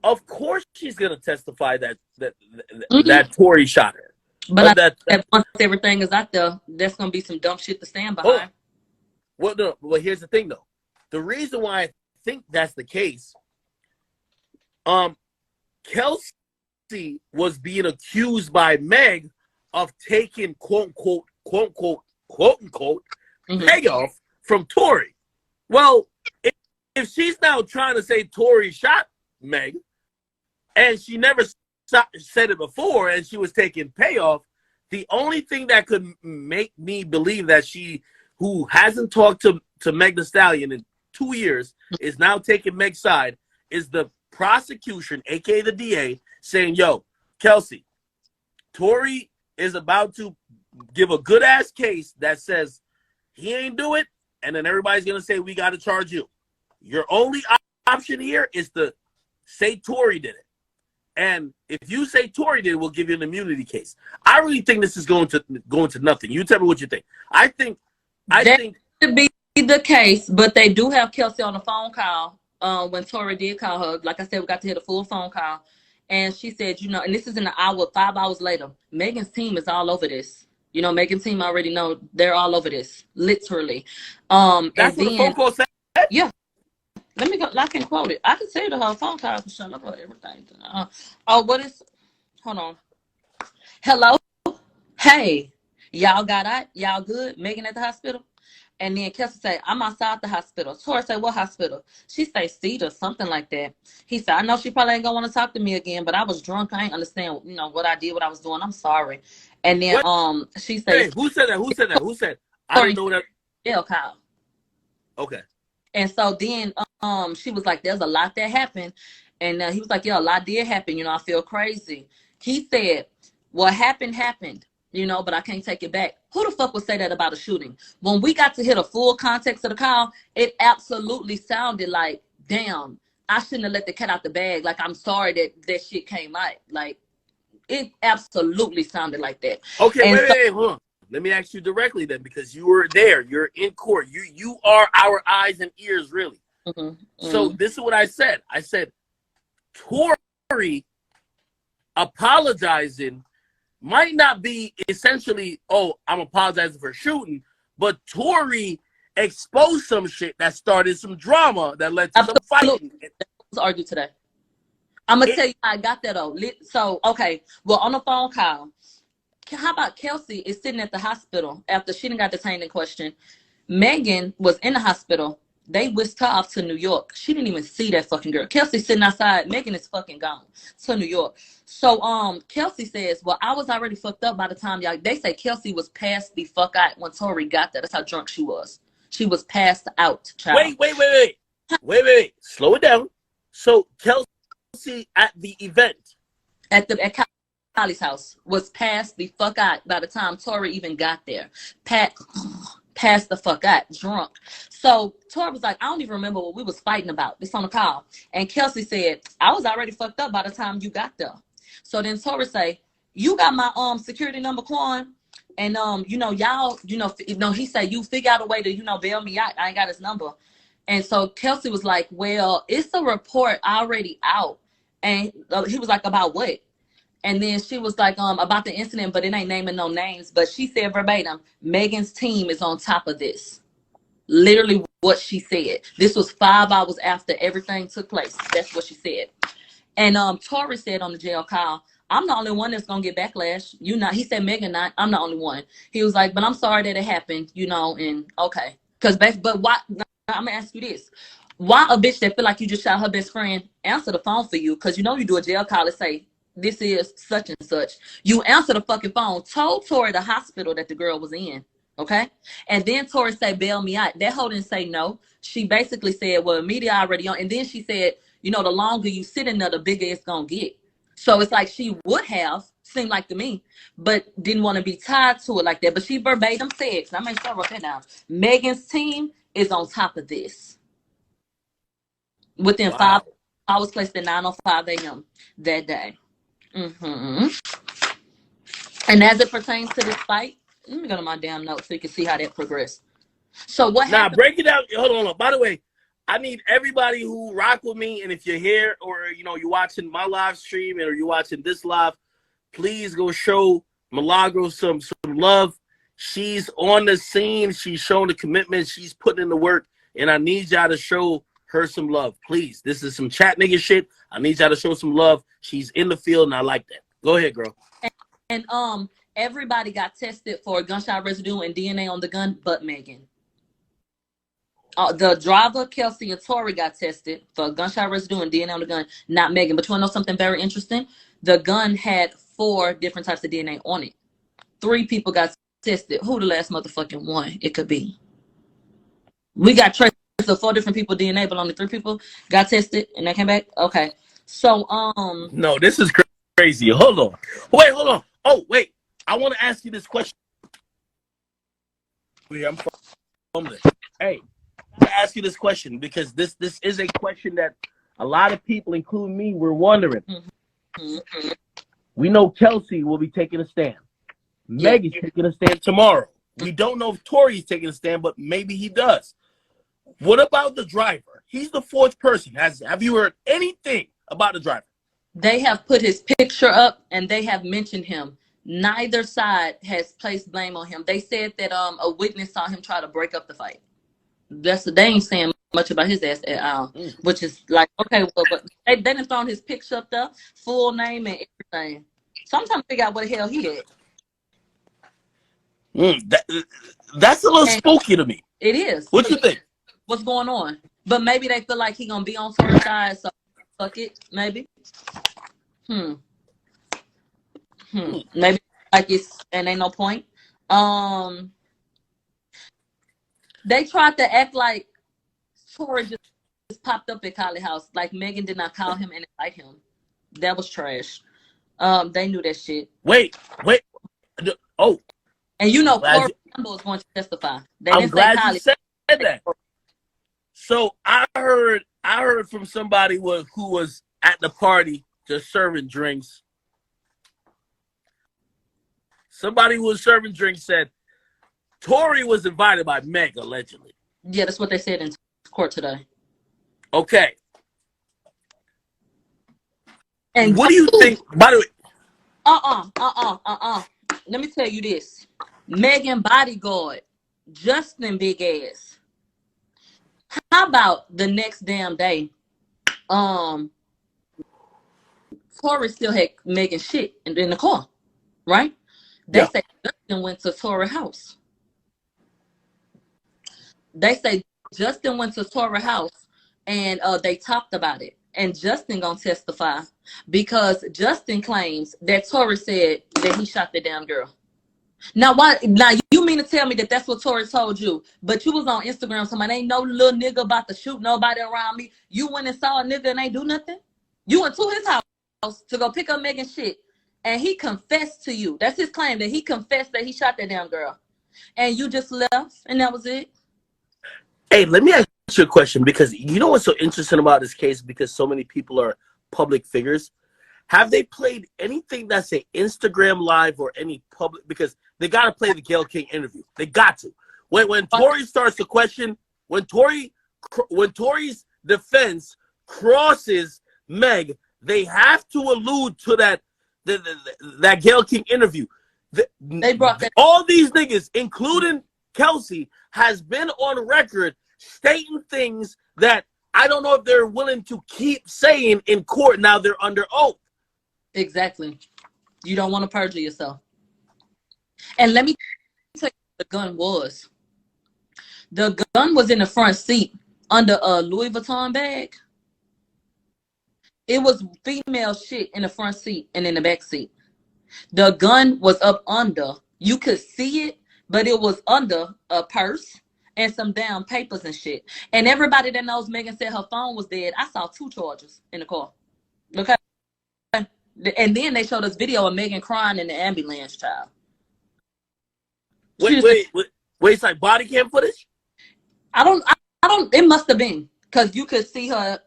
Of course, she's gonna testify that Tory shot her. But that once everything is out there, there's gonna be some dumb shit to stand behind. Well, no. Well, here's the thing, though. The reason why I think that's the case, Kelsey was being accused by Meg of taking quote unquote payoff from Tory. Well, if she's now trying to say Tory shot Meg, and she never said it before, and she was taking payoff, the only thing that could make me believe that she, who hasn't talked to Meg Thee Stallion in 2 years, is now taking Meg's side, is the prosecution, aka the DA, saying, yo, Kelsey, Tory is about to give a good ass case that says he ain't do it, and then everybody's gonna say we gotta charge you. Your only option here is to say Tory did it. And if you say Tory did it, we'll give you an immunity case. I really think this is going to nothing. You tell me what you think. I think to be the case, but they do have Kelsey on the phone call when Tory did call her. Like I said, we got to hear the full phone call. And she said, and this is in an hour, 5 hours later, Megan's team is all over this. Megan's team already know they're all over this, literally. That's what the phone call said? Yeah. Let me go. I can quote it. I can say the whole phone call. I can shut up about everything. Hold on. Hello? Hey, y'all got out? Y'all good? Megan at the hospital? And then Kelsey say, I'm outside the hospital. Tori say, what hospital? She say, Cedar, something like that. He said, I know she probably ain't gonna want to talk to me again, but I was drunk. I ain't understand, what I did, what I was doing. I'm sorry. And then she said, hey, who said that? Who said? I didn't know that. Yeah, Kyle. Okay. And so then she was like, there's a lot that happened. And he was like, yeah, a lot did happen. I feel crazy. He said, what happened, but I can't take it back. Who the fuck would say that about a shooting? When we got to hear the full context of the call, it absolutely sounded like, damn, I shouldn't have let the cat out the bag. Like, I'm sorry that shit came out. Like, it absolutely sounded like that. Okay, wait, hold on. Let me ask you directly then, because you were there. You're in court. You are our eyes and ears, really. So this is what I said. I said, Tory apologizing might not be essentially, I'm apologizing for shooting, but Tory exposed some shit that started some drama that led to some fighting. Let's argue today. I'm going to tell you how I got that, though. So, okay, well, on the phone call, how about Kelsey is sitting at the hospital after she didn't got detained in question. Megan was in the hospital. They whisked her off to New York. She didn't even see that fucking girl. Kelsey sitting outside. Megan is fucking gone to New York. So Kelsey says, well, I was already fucked up by the time they say Kelsey was passed the fuck out when Tory got there. That's how drunk she was. She was passed out, child. Wait. Slow it down. So Kelsey at the event. At Kylie's house was passed the fuck out by the time Tory even got there. Passed the fuck out, drunk. So Tory was like, I don't even remember what we was fighting about. This on the call. And Kelsey said, I was already fucked up by the time you got there. So then Tory say, you got my security number, Quan? And y'all, he said, you figure out a way to, bail me out. I ain't got his number. And so Kelsey was like, well, it's a report already out. And he was like, about what? And then she was like, about the incident, but it ain't naming no names. But she said verbatim, Megan's team is on top of this. Literally what she said. This was 5 hours after everything took place. That's what she said. And Tory said on the jail call, I'm the only one that's going to get backlash. You not. He said, Megan not. I'm the only one. He was like, but I'm sorry that it happened, and okay. But why? I'm going to ask you this. Why a bitch that feel like you just shot her best friend answer the phone for you? Because you do a jail call and say, this is such and such. You answer the fucking phone, told Tory the hospital that the girl was in, okay? And then Tory say, bail me out. That hoe didn't say no. She basically said, well, media already on. And then she said, the longer you sit in there, the bigger it's going to get. So it's like she would have, seemed like to me, but didn't want to be tied to it like that. But she verbatim said, I make sure I wrote that down, Megan's team is on top of this. Within 5 hours, placed at 9:05 a.m. that day. And as it pertains to this fight, let me go to my damn notes so you can see how that progressed. So what happened? Break it out. Hold on. By the way, I need everybody who rock with me, and if you're here or you're watching my live stream or you're watching this live, please go show Milagro some love. She's on the scene. She's showing the commitment. She's putting in the work, and I need y'all to show her some love, please. This is some chat nigga shit. I need y'all to show some love. She's in the field, and I like that. Go ahead, girl. And everybody got tested for gunshot residue and DNA on the gun, but Megan. The driver, Kelsey, and Tory got tested for gunshot residue and DNA on the gun, not Megan. But you want to know something very interesting? The gun had 4 different types of DNA on it. 3 people got tested. Who the last motherfucking one it could be? We got traced of 4 different people DNA, but only 3 people got tested and they came back. Okay. So no, this is crazy. Hold on. Hold on. Oh, wait. I want to ask you this question. I'm from this. Hey, I want to ask you this question because this is a question that a lot of people, including me, were wondering. Mm-hmm. We know Kelsey will be taking a stand. Meg is taking a stand tomorrow. We don't know if Tory's taking a stand, but maybe he does. What about the driver? He's the 4th person. Have you heard anything about the driver? They have put his picture up and they have mentioned him. Neither side has placed blame on him. They said that a witness saw him try to break up the fight. They ain't saying much about his ass at all, which is like, okay, well, but they done thrown his picture up there, full name and everything. So I'm trying to figure out what the hell he had. That's a little spooky to me. It is. What you think? What's going on? But maybe they feel like he gonna be on Tory's side, so fuck it, maybe. Maybe like and ain't no point. They tried to act like Tory just popped up at Kylie house, like Megan did not call him and invite him. That was trash. They knew that shit. Wait. Oh. And Corey Campbell is going to testify. I'm glad you said that. So I heard from somebody who was at the party just serving drinks. Somebody who was serving drinks said Tory was invited by Meg, allegedly. Yeah, that's what they said in court today. Okay. And what do you think? By the way, let me tell you this. Megan bodyguard, Justin big ass. How about the next damn day? Tory still had Megan shit in the car, right? They say Justin went to Tory's house. They say Justin went to Tory's house and they talked about it. And Justin gonna testify because Justin claims that Tory said that he shot the damn girl. Now, you mean to tell me that that's what Tory told you? But you was on Instagram saying, ain't no little nigga about to shoot nobody around me. You went and saw a nigga and ain't do nothing? You went to his house to go pick up Megan's shit. And he confessed to you. That's his claim, that he confessed that he shot that damn girl. And you just left, and that was it? Hey, let me ask you a question, because you know what's so interesting about this case, because so many people are public figures. Have they played anything that's an Instagram live or any public? Because they got to play the Gayle King interview. They got to. When Tory starts the question, when Tory's defense crosses Meg, they have to allude to that Gayle King interview. They brought that. All these niggas, including Kelsey, has been on record stating things that I don't know if they're willing to keep saying in court. Now they're under oath. Exactly. You don't want to perjure yourself. And let me tell you what the gun was. The gun was in the front seat under a Louis Vuitton bag. It was female shit in the front seat and in the back seat. The gun was up under. You could see it, but it was under a purse and some damn papers and shit. And everybody that knows Megan said her phone was dead. I saw 2 charges in the car. Okay. And then they showed us video of Megan crying in the ambulance, child. Wait, it's like body cam footage? I don't, it must have been, because you could see her,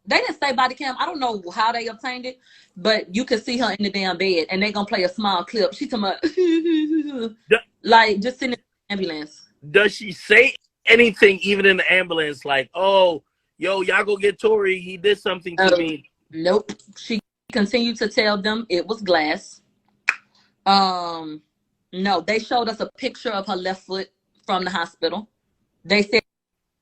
they didn't say body cam. I don't know how they obtained it, but you could see her in the damn bed, and they're going to play a small clip. She talking about, like, just in the ambulance. Does she say anything, even in the ambulance, like, oh, yo, y'all go get Tory. He did something to me. Nope. She continued to tell them it was glass. No, they showed us a picture of her left foot from the hospital. They said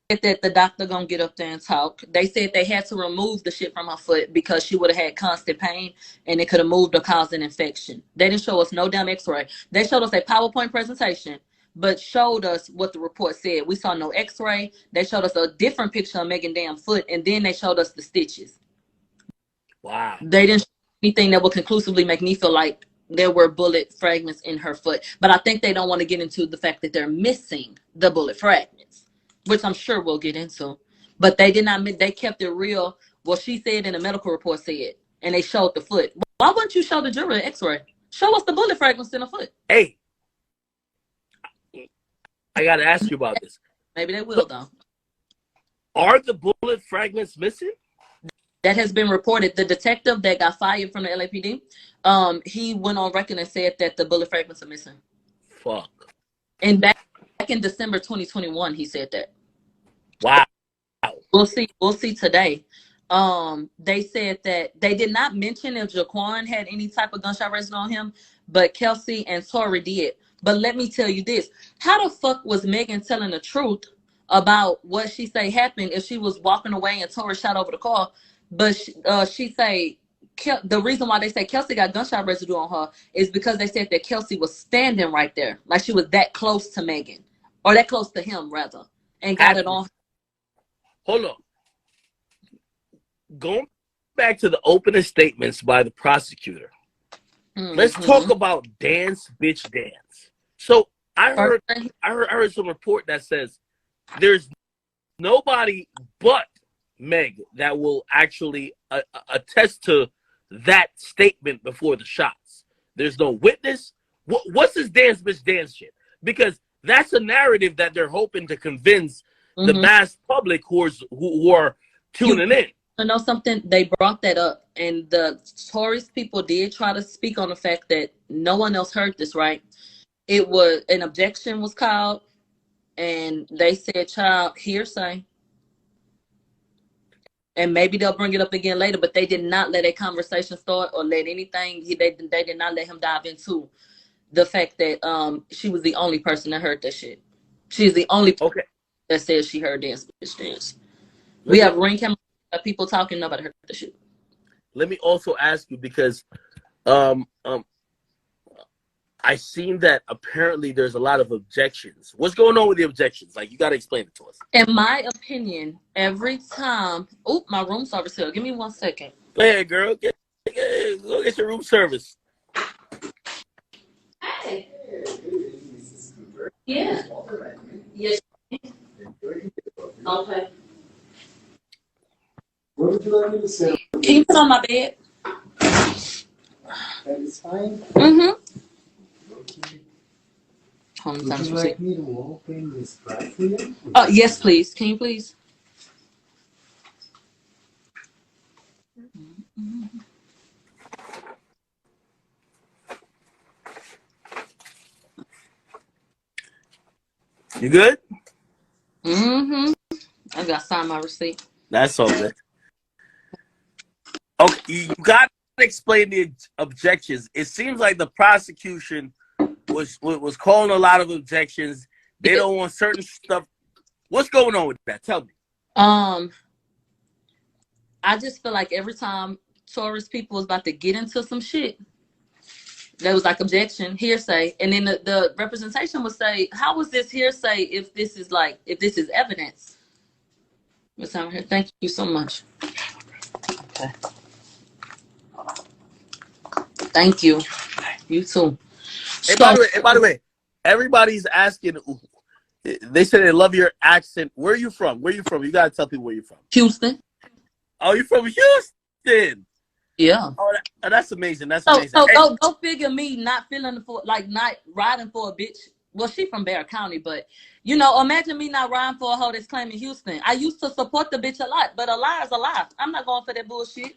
that the doctor gonna get up there and talk. They said they had to remove the shit from her foot because she would have had constant pain and it could have moved or caused an infection. They didn't show us no damn x-ray. They showed us a PowerPoint presentation, but showed us what the report said. We saw no x-ray. They showed us a different picture of Megan damn foot, and then they showed us the stitches. Wow. They didn't show anything that would conclusively make me feel like there were bullet fragments in her foot. But I think they don't want to get into the fact that they're missing the bullet fragments, which I'm sure we'll get into. But they did not, they kept it real. Well, she said in the medical report said, and they showed the foot. Why wouldn't you show the jury an x-ray? Show us the bullet fragments in the foot. Hey, I got to ask you about this. Maybe they will, though. Are the bullet fragments missing? That has been reported. The detective that got fired from the LAPD, he went on record and said that the bullet fragments are missing. Fuck. And back in December 2021, he said that. Wow. We'll see today. They said that they did not mention if Jaquan had any type of gunshot residue on him, but Kelsey and Tory did. But let me tell you this. How the fuck was Megan telling the truth about what she say happened if she was walking away and Tory shot over the car? But she say the reason why they say Kelsey got gunshot residue on her is because they said that Kelsey was standing right there. Like she was that close to Megan. Or that close to him, rather. And got it on. Hold on. Going back to the opening statements by the prosecutor, let's talk about dance, bitch, dance. So I heard some report that says there's nobody but Meg that will actually attest to that statement before the shots. There's no witness. What's this dance, bitch, dance shit? Because that's a narrative that they're hoping to convince the mass public who are tuning in. You know something? They brought that up, and the Tories people did try to speak on the fact that no one else heard this, right? It was an objection was called, and they said, child, hearsay. And maybe they'll bring it up again later, but they did not let a conversation start or let anything. They did not let him dive into the fact that she was the only person that heard that shit. She's the only person that says she heard dance, bitch, dance. We have ring camera people talking, nobody heard the shit. Let me also ask you, because I seen that apparently there's a lot of objections. What's going on with the objections? Like, you got to explain it to us. In my opinion, every time... Oh, my room service here. Give me 1 second. Go ahead, girl. Go get your room service. Hey. Yeah. Yes. Okay. What would you like me to say? Can you put on my bed? That is fine. Okay. Would you like me to open this bag for you? Yes, please. Can you please? You good? I got to sign my receipt. That's all good. Okay, you got to explain the objections. It seems like the prosecution was calling a lot of objections. They don't want certain stuff. What's going on with that? Tell me. I just feel like every time Taurus people was about to get into some shit, there was like objection, hearsay, and then the representation would say, "How was this hearsay if this is evidence?" Miss Hammer here, thank you so much. Okay. Thank you. You too. Hey, by the way, everybody's asking. They said they love your accent. Where are you from? You gotta tell people where you're from. Houston. Oh, you're from Houston. Yeah. Oh, that's amazing. That's so, amazing. So go figure me not feeling not riding for a bitch. Well, she from Bear County, but imagine me not riding for a hoe that's claiming Houston. I used to support the bitch a lot, but a lie is a lie. I'm not going for that bullshit.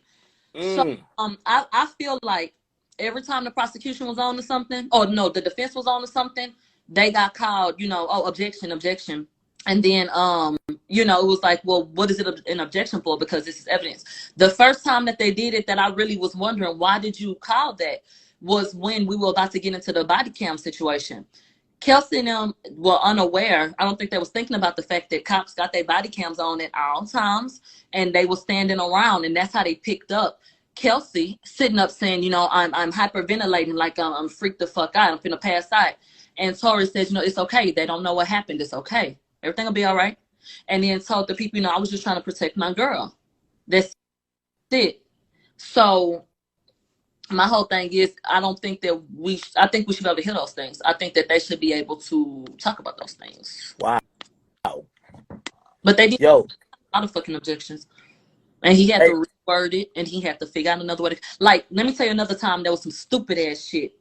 So I feel like every time the prosecution was on to something, or no, the defense was on to something, they got called, objection. And then, you know, it was like, well, what is it an objection for? Because this is evidence. The first time that they did it, that I really was wondering, why did you call that? Was when we were about to get into the body cam situation. Kelsey and them were unaware. I don't think they was thinking about the fact that cops got their body cams on at all times, and they were standing around, and that's how they picked up Kelsey sitting up saying, you know, I'm hyperventilating, like I'm freaked the fuck out, I'm finna pass out. And Tory says, you know, it's okay. They don't know what happened. It's okay. Everything will be all right. And then told the people, you know, I was just trying to protect my girl. That's it. So my whole thing is, I don't think that I think we should be able to hear those things. I think that they should be able to talk about those things. Wow. But they did a lot of fucking objections. And he had to reword it, and he had to figure out another way. Like, let me tell you another time there was some stupid ass shit.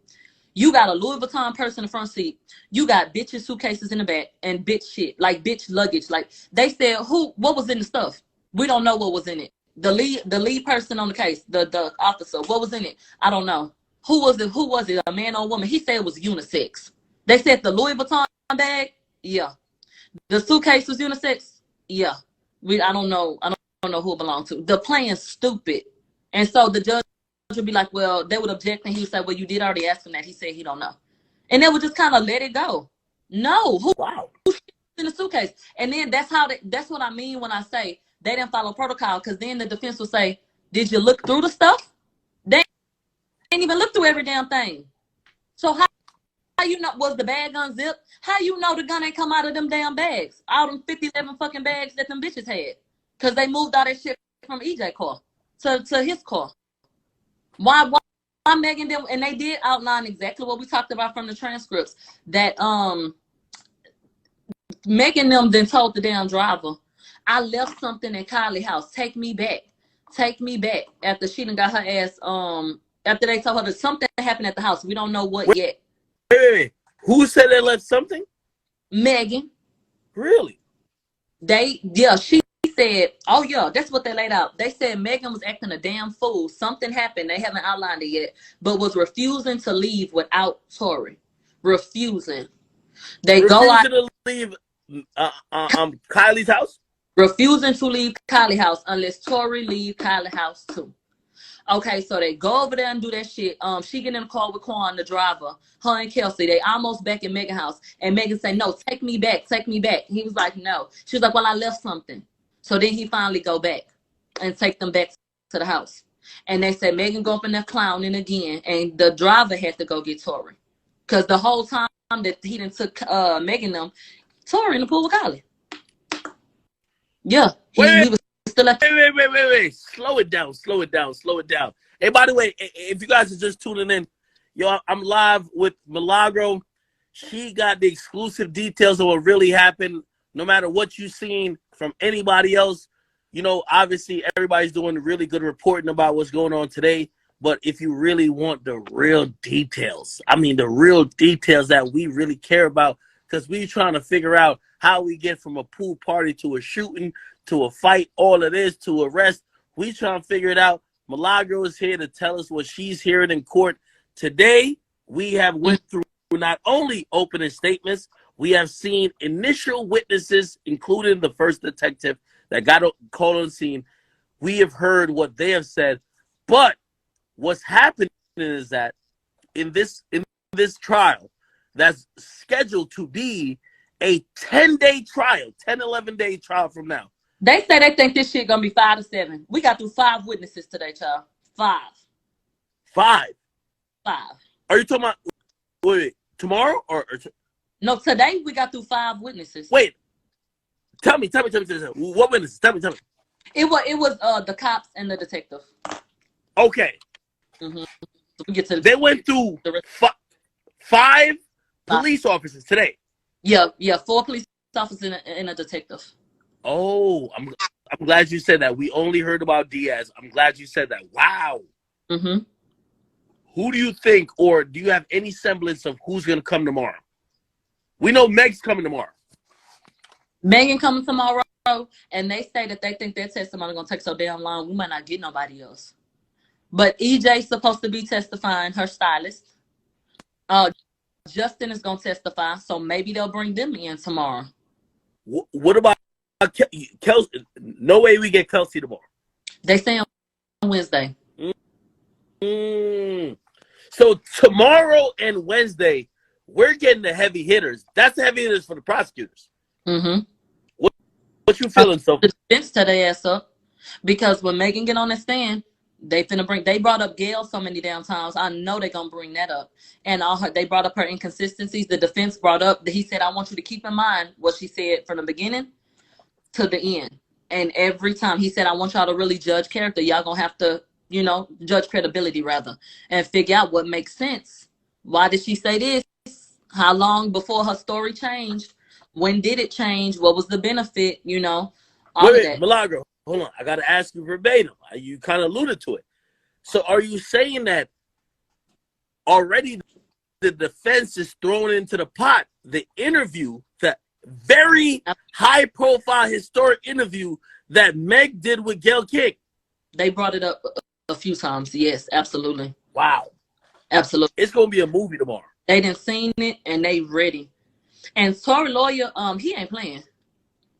You got a Louis Vuitton purse in the front seat. You got bitches suitcases in the back and bitch shit, like bitch luggage. Like they said, what was in the stuff? We don't know what was in it. The lead person on the case, the officer, what was in it? I don't know. Who was it? Who was it? A man or a woman? He said it was unisex. They said the Louis Vuitton bag, yeah. The suitcase was unisex, yeah. I don't know. I don't know who it belonged to. The plan's stupid, and so the judge would be like, well, they would object, and he would say, well, you did already ask him that. He said he don't know, and they would just kind of let it go. No, who's in the suitcase? And then that's what I mean when I say they didn't follow protocol, because then the defense will say, did you look through the stuff? They didn't even look through every damn thing. So how you know, was the bag unzipped? How you know the gun ain't come out of them damn bags? All them 57 fucking bags that them bitches had. Because they moved all that shit from EJ car to his car. Why Megan them? And they did outline exactly what we talked about from the transcripts. That Megan them then told the damn driver, I left something in Kylie's house. Take me back. Take me back. After she done got her ass, after they told her that something happened at the house. We don't know what yet. Wait. Who said they left something? Megan. Really? She said, oh yeah, that's what they laid out. They said Megan was acting a damn fool. Something happened. They haven't outlined it yet, but was refusing to leave without Tory. Refusing. They go out to leave Kylie's house? Refusing to leave Kylie's house unless Tory leave Kylie's house too. Okay, so they go over there and do that shit. She get in the car with Quan, the driver. Her and Kelsey, they almost back in Megan's house. And Megan say, no, take me back, take me back. He was like, no. She was like, well, I left something. So then he finally go back and take them back to the house. And they said, Megan go up in there clowning again. And the driver had to go get Tory. Because the whole time that he done took Megan them, Tory in the pool with Kylie. Yeah. He was still at Wait. Slow it down. Hey, by the way, if you guys are just tuning in, yo, I'm live with Milagro. She got the exclusive details of what really happened. No matter what you've seen from anybody else, you know, obviously everybody's doing really good reporting about what's going on today. But if you really want the real details, the real details that we really care about, because we're trying to figure out how we get from a pool party to a shooting to a fight, all of this, to arrest. We trying to figure it out. Milagro is here to tell us what she's hearing in court. Today, we have went through not only opening statements, we have seen initial witnesses, including the first detective that got called on the scene. We have heard what they have said. But what's happening is that in this trial that's scheduled to be a 10-day trial, 11-day trial from now. They say they think this shit gonna be 5 to 7. We got through 5 witnesses today, child. 5. Are you talking about wait tomorrow or no? Today we got through 5 witnesses. Wait, tell me. What witnesses? Tell me. It was the cops and the detective. Okay. Mm-hmm. So we get to they went through 5 police officers today. Yeah, 4 police officers and a detective. Oh, I'm glad you said that. We only heard about Diaz. I'm glad you said that. Wow. Mm-hmm. Who do you think, or do you have any semblance of who's going to come tomorrow? We know Meg's coming tomorrow. Megan coming tomorrow, and they say that they think their testimony going to take so damn long, we might not get nobody else. But EJ's supposed to be testifying, her stylist. Justin is going to testify, so maybe they'll bring them in tomorrow. What about Kelsey? No way we get Kelsey tomorrow. They say on Wednesday. So tomorrow and Wednesday, we're getting the heavy hitters. That's the heavy hitters for the prosecutors. What you feeling, Sophie? The defense set their ass up because when Megan get on the stand, they brought up Gail so many damn times. I know they're gonna bring that up. And they brought up her inconsistencies. The defense brought up that he said, I want you to keep in mind what she said from the beginning to the end. And every time he said, I want y'all to really judge character. Y'all gonna have to, judge credibility rather, and figure out what makes sense. Why did she say this? How long before her story changed? When did it change? What was the benefit? All of that. Milagro, hold on. I got to ask you verbatim. You kind of alluded to it. So are you saying that already the defense is thrown into the pot, the interview, the very high-profile historic interview that Meg did with Gayle King? They brought it up a few times. Yes, absolutely. Wow. Absolutely. It's going to be a movie tomorrow. They done seen it and they ready. And Tory lawyer, he ain't playing.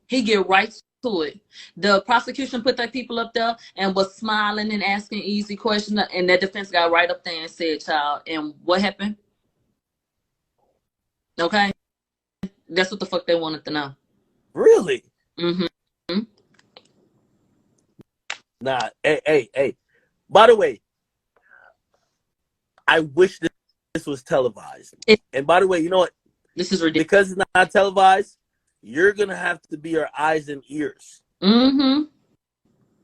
He get right to it. The prosecution put their people up there and was smiling and asking easy questions, and that defense got right up there and said, child, and what happened? Okay? That's what the fuck they wanted to know. Really? Mm-hmm. Nah, hey. By the way, I wish this was televised. And by the way, you know what? This is ridiculous. Because it's not televised, you're going to have to be our eyes and ears. Mm-hmm.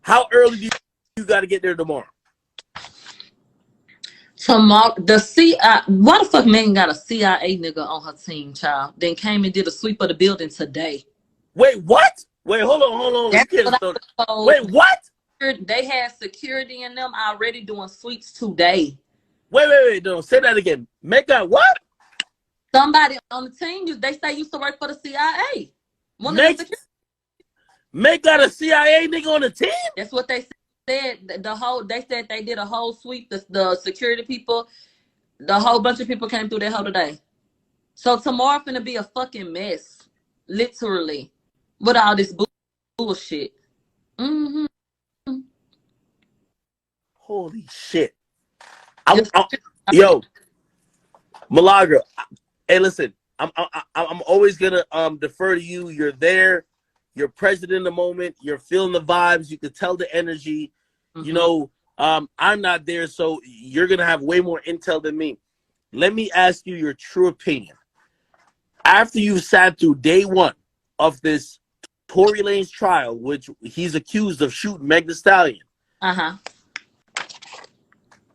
How early do you got to get there tomorrow? Tomorrow, why the fuck Megan got a CIA nigga on her team, child? Then came and did a sweep of the building today. Wait, what? Wait, hold on. Wait, what? They had security in them already doing sweeps today. Wait, don't say that again. Meg got what? Somebody on the team, they say used to work for the CIA. Meg got a CIA nigga on the team? That's what they said. They said they did a whole sweep. The security people, the whole bunch of people came through that hole today. So tomorrow finna be a fucking mess, literally, with all this bullshit. Mm-hmm. Holy shit! Yo, Milagro. Hey, listen. I'm always gonna defer to you. You're there. You're present in the moment. You're feeling the vibes. You can tell the energy. Mm-hmm. I'm not there, so you're gonna have way more intel than me. Let me ask you your true opinion. After you sat through day one of this Tory Lanez trial, which he's accused of shooting Meg Thee Stallion.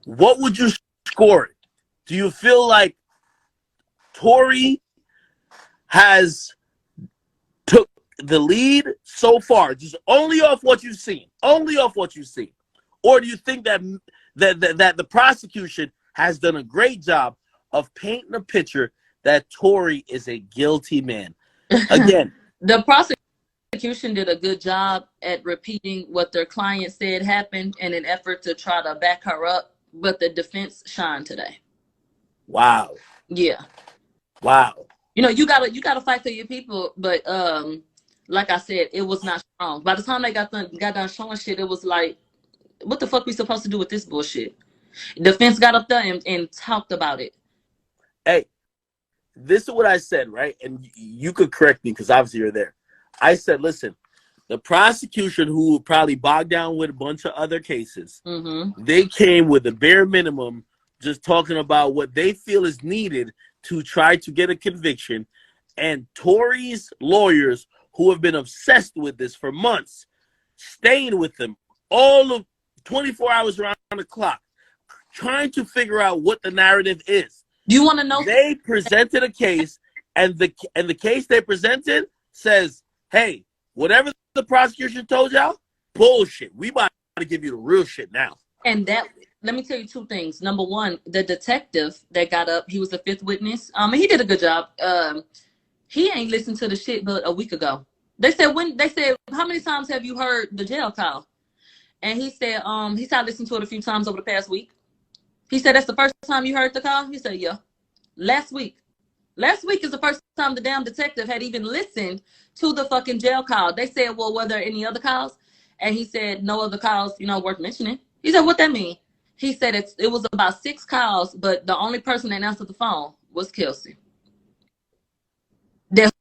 What would you score it? Do you feel like Tory has took the lead so far, just only off what you've seen? Or do you think that the prosecution has done a great job of painting a picture that Tory is a guilty man? Again, the prosecution did a good job at repeating what their client said happened in an effort to try to back her up. But the defense shined today. Wow. Yeah. Wow. You gotta fight for your people, but like I said, it was not strong. By the time they got done showing shit, it was like, what the fuck we supposed to do with this bullshit? Defense got up there and talked about it. Hey, this is what I said, right? And you could correct me because obviously you're there. I said, listen, the prosecution, who probably bogged down with a bunch of other cases, they came with the bare minimum, just talking about what they feel is needed to try to get a conviction. And Tory's lawyers, who have been obsessed with this for months, staying with them all of 24 hours around the clock, trying to figure out what the narrative is. Do you want to know? They presented a case, and the case they presented says, hey, whatever the prosecution told y'all, bullshit. We about to give you the real shit now. And that, let me tell you two things. Number one, the detective that got up, he was the fifth witness. And he did a good job. He ain't listened to the shit but a week ago. They said, how many times have you heard the jail call? And he said, I listened to it a few times over the past week. He said, that's the first time you heard the call? He said, yeah. Last week. Last week is the first time the damn detective had even listened to the fucking jail call. They said, well, were there any other calls? And he said, no other calls, worth mentioning. He said, what that mean? He said it was about 6 calls, but the only person that answered the phone was Kelsey. That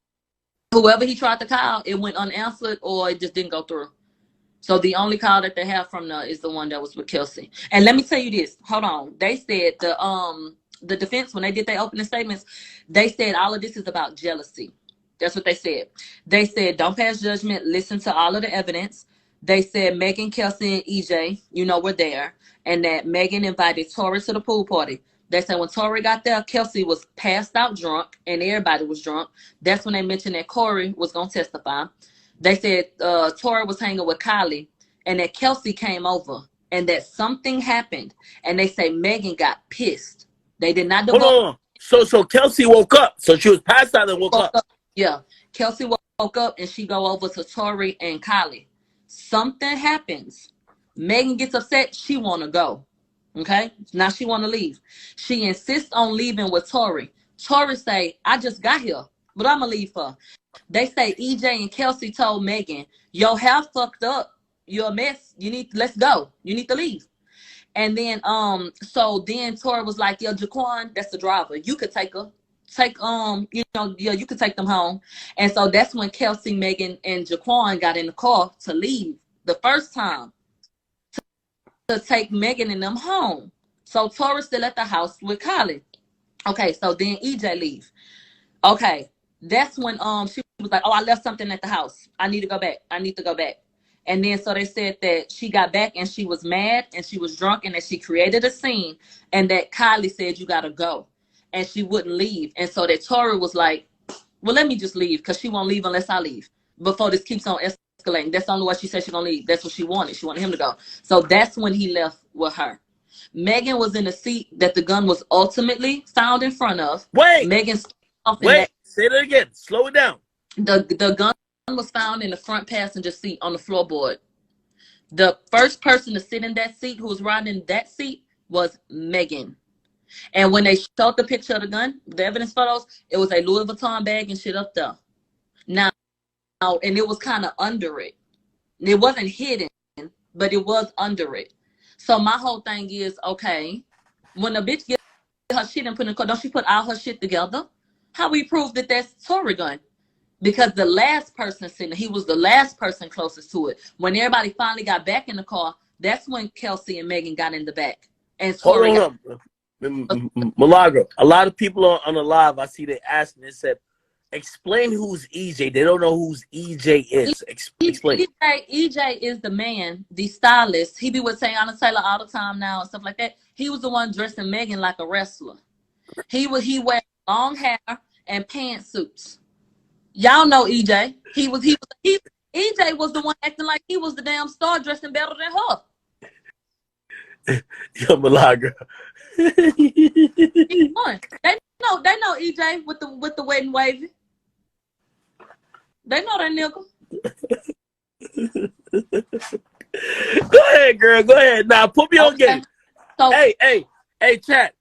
whoever he tried to call, it went unanswered or it just didn't go through. So the only call that they have from is the one that was with Kelsey. And let me tell you this. Hold on. They said the defense, when they did their opening statements, they said all of this is about jealousy. That's what they said. They said, don't pass judgment. Listen to all of the evidence. They said Megan, Kelsey, and EJ, were there. And that Megan invited Tory to the pool party. They said when Tory got there, Kelsey was passed out drunk and everybody was drunk. That's when they mentioned that Corey was going to testify. They said Tory was hanging with Kylie and that Kelsey came over and that something happened. And they say Megan got pissed. They did not divorce. Hold on. So Kelsey woke up. So she was passed out and woke up. Yeah. Kelsey woke up and she go over to Tory and Kylie. Something happens. Megan gets upset. She want to go. Okay? Now she want to leave. She insists on leaving with Tory. Tory say, I just got here, but I'm going to leave her. They say EJ and Kelsey told Megan, your hair fucked up. You're a mess. Let's go. You need to leave. And then, so then Tory was like, yo, Jaquan, that's the driver. You could take her. You could take them home. And so that's when Kelsey, Megan, and Jaquan got in the car to leave the first time to take Megan and them home. So Tory still at the house with Kylie. Okay, so then EJ leave. Okay, that's when she was like, oh, I left something at the house. I need to go back. And then so they said that she got back and she was mad and she was drunk and that she created a scene and that Kylie said, you got to go. And she wouldn't leave. And so that Tory was like, well, let me just leave because she won't leave unless I leave before this keeps on escalating. That's the only way she said she's going to leave. That's what she wanted. She wanted him to go. So that's when he left with her. Megan was in the seat that the gun was ultimately found in front of. Wait. Megan's say that again. Slow it down. The gun was found in the front passenger seat on the floorboard. The first person to sit in that seat who was riding in that seat was Megan. And when they showed the picture of the gun, the evidence photos, it was a Louis Vuitton bag and shit up there. Now, and it was kind of under it. It wasn't hidden, but it was under it. So my whole thing is, okay, when a bitch gets her shit and put in the car, don't she put all her shit together? How we prove that that's Tory gun? Because the last person sitting, he was the last person closest to it. When everybody finally got back in the car, that's when Kelsey and Megan got in the back. And Tory Milagro, a lot of people on the live, I see they asking, they said, explain who's EJ. They don't know who's EJ is. Explain. EJ is the man, the stylist. He be with Teyana Taylor all the time now and stuff like that. He was the one dressing Megan like a wrestler. He wear long hair and pantsuits. Y'all know EJ. EJ was the one acting like he was the damn star, dressing better than her. Yo, Milagro. They know EJ with the wet and wavy. They know that nigga. Go ahead, girl. Go ahead. Now put me on game. So, hey, chat.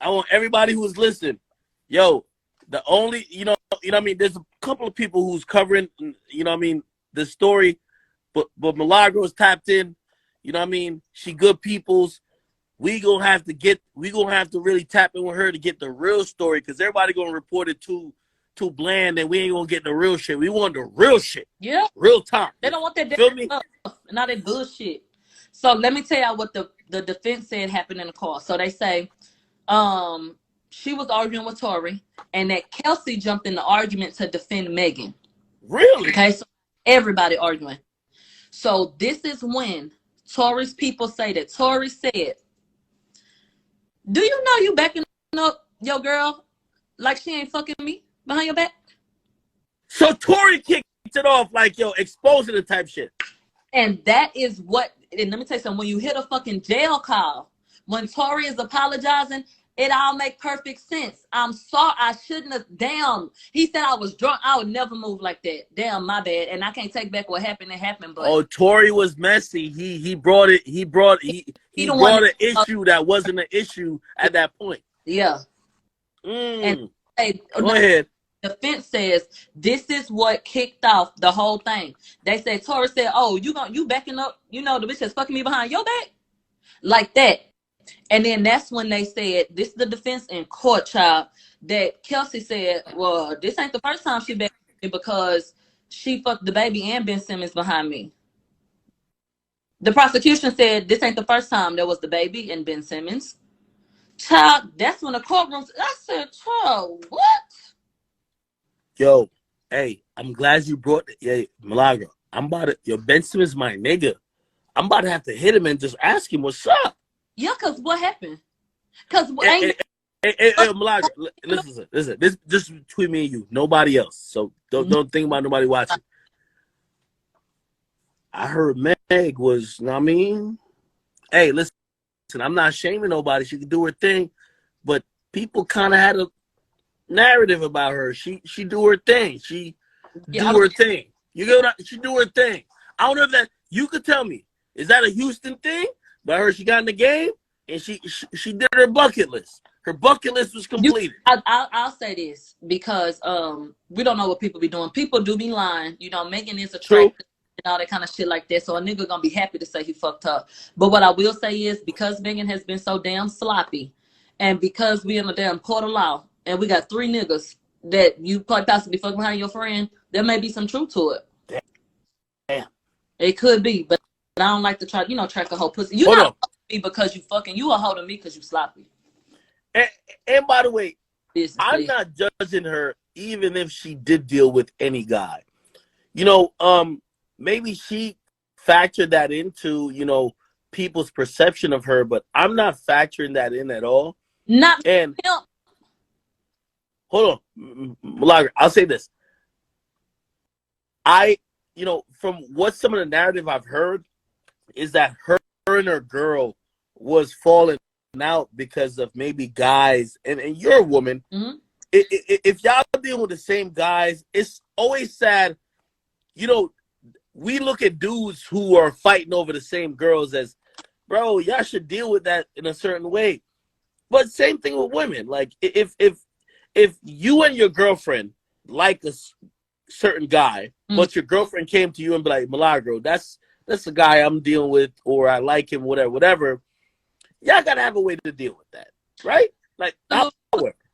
I want everybody who's listening. Yo, the only, what I mean, there's a couple of people who's covering, the story, but Milagro is tapped in. You know what I mean? She good peoples. We gonna have to really tap in with her to get the real story, because everybody gonna report it too bland, and we ain't gonna get the real shit. We want the real shit. Yeah. Real time. They don't want that stuff, not that bullshit. So let me tell y'all what the defense said happened in the call. So they say she was arguing with Tory and that Kelsey jumped in the argument to defend Megan. Really? Okay, so everybody arguing. So this is when Tory's people say that Tory said, do you know you backing up your girl like she ain't fucking me behind your back? So Tory kicked it off like, yo, exposing the type shit. And that is what, and let me tell you something, when you hit a fucking jail call, when Tory is apologizing, it all make perfect sense. I'm sorry, I shouldn't have, damn. He said I was drunk. I would never move like that. Damn, my bad. And I can't take back what happened. It happened, but. Oh, Tory was messy. He brought an issue that wasn't an issue at that point. Yeah. And Go ahead. Defense says this is what kicked off the whole thing. They said Tory said, "Oh, you backing up? You know the bitch that's fucking me behind your back, like that." And then that's when they said, "This is the defense in court, child." That Kelsey said, "Well, this ain't the first time she backed me because she fucked the baby and Ben Simmons behind me." The prosecution said this ain't the first time there was the baby and Ben Simmons. Child, that's when the courtroom. I said, "Child, what?" Yo, hey, I'm glad you brought it. Yeah, Milagro. I'm about to. Yo, Ben Simmons, my nigga. I'm about to have to hit him and just ask him what's up. Yeah, cause what happened? Cause Hey, Milagro, listen. This just between me and you, nobody else. So don't think about nobody watching. I heard Meg was, you know what I mean? Hey, listen, I'm not shaming nobody. She could do her thing, but people kind of had a narrative about her. She do her thing. She do her thing. You get what she do her thing. I don't know if that you could tell me. Is that a Houston thing? But I heard she got in the game and she did her bucket list. Her bucket list was completed. I'll say this because we don't know what people be doing. People do be lying. You know, Megan is attractive and all that kind of shit like that. So a nigga gonna be happy to say he fucked up. But what I will say is because Megan has been so damn sloppy, and because we in a damn court of law, and we got 3 niggas that you quite possibly fuck behind your friend, there may be some truth to it. Damn. It could be, but I don't like to try, track a whole pussy. You not me because you fucking. You a holding me because you sloppy. And by the way, I'm not judging her even if she did deal with any guy. Maybe she factored that into, people's perception of her, but I'm not factoring that in at all. Not and hold on, Malaga, I'll say this. From what some of the narrative I've heard is that her and her girl was falling out because of maybe guys, and you're a woman. Mm-hmm. If y'all dealing with the same guys, it's always sad. We look at dudes who are fighting over the same girls as, bro, y'all should deal with that in a certain way. But same thing with women. Like if you and your girlfriend like a certain guy, but your girlfriend came to you and be like, Milagro, that's the guy I'm dealing with, or I like him, whatever. Y'all gotta have a way to deal with that, right? Like,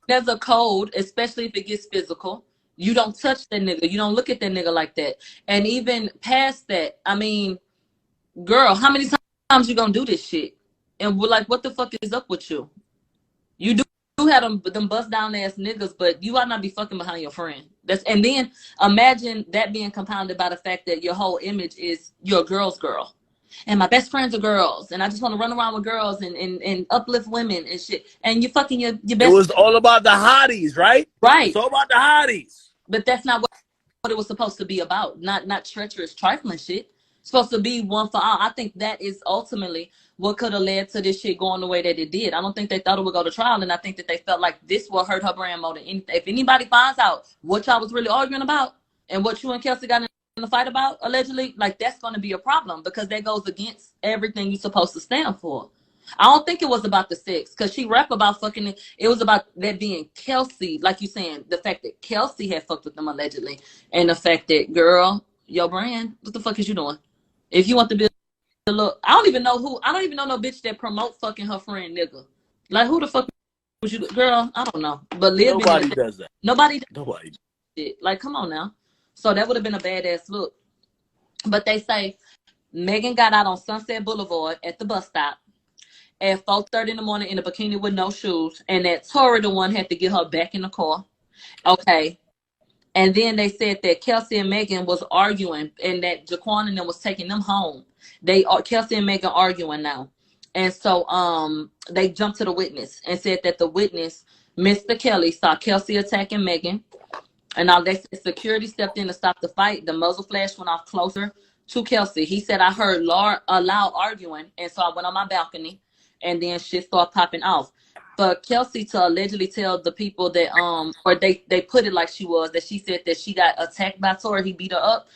there's a code, especially if it gets physical. You don't touch that nigga. You don't look at that nigga like that. And even past that, I mean, girl, how many times you gonna do this shit? And we're like, what the fuck is up with you? You do have them bust down ass niggas, but you ought not be fucking behind your friend. And then imagine that being compounded by the fact that your whole image is you're a girl's girl. And my best friends are girls, and I just want to run around with girls and uplift women and shit. And you fucking your best. It was all about the hotties, right? Right. It's all about the hotties. But that's not what it was supposed to be about. Not treacherous, trifling shit. It's supposed to be one for all. I think that is ultimately what could have led to this shit going the way that it did. I don't think they thought it would go to trial, and I think that they felt like this will hurt her brand more than anything. If anybody finds out what y'all was really arguing about and what you and Kelsey got in the fight about, allegedly, like that's going to be a problem because that goes against everything you're supposed to stand for. I don't think it was about the sex because she rap about fucking it. It was about that being Kelsey, like you saying, the fact that Kelsey had fucked with them allegedly, and the fact that, girl, your brand, what the fuck is you doing? If you want to be a little, I don't even know no bitch that promote fucking her friend nigga. Like who the fuck was you, girl? I don't know. But nobody does that. Nobody. It. Like, come on now. So that would have been a badass look. But they say Megan got out on Sunset Boulevard at the bus stop at 4:30 in the morning in a bikini with no shoes, and that Tory the one had to get her back in the car. Okay. And then they said that Kelsey and Megan was arguing and that Jaquan and them was taking them home. Kelsey and Megan arguing now. And so they jumped to the witness and said that the witness, Mr. Kelly, saw Kelsey attacking Megan. And now they said security stepped in to stop the fight. The muzzle flash went off closer to Kelsey. He said, I heard a loud arguing. And so I went on my balcony and then shit started popping off. For Kelsey to allegedly tell the people that, or they put it like she was, that she said that she got attacked by Tory, he beat her up.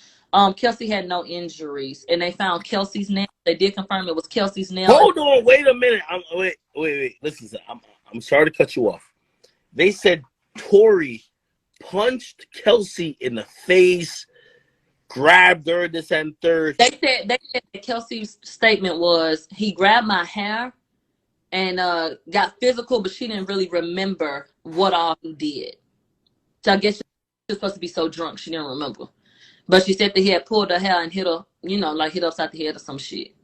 Kelsey had no injuries, and they found Kelsey's nail. They did confirm it was Kelsey's nail. Hold on, wait a minute. Wait. Listen, I'm sorry to cut you off. They said Tory punched Kelsey in the face, grabbed her, this and third. They said that Kelsey's statement was he grabbed my hair and got physical, but she didn't really remember what all he did. So I guess she was supposed to be so drunk she didn't remember. But she said that he had pulled her hair and hit her, like hit her upside the head or some shit.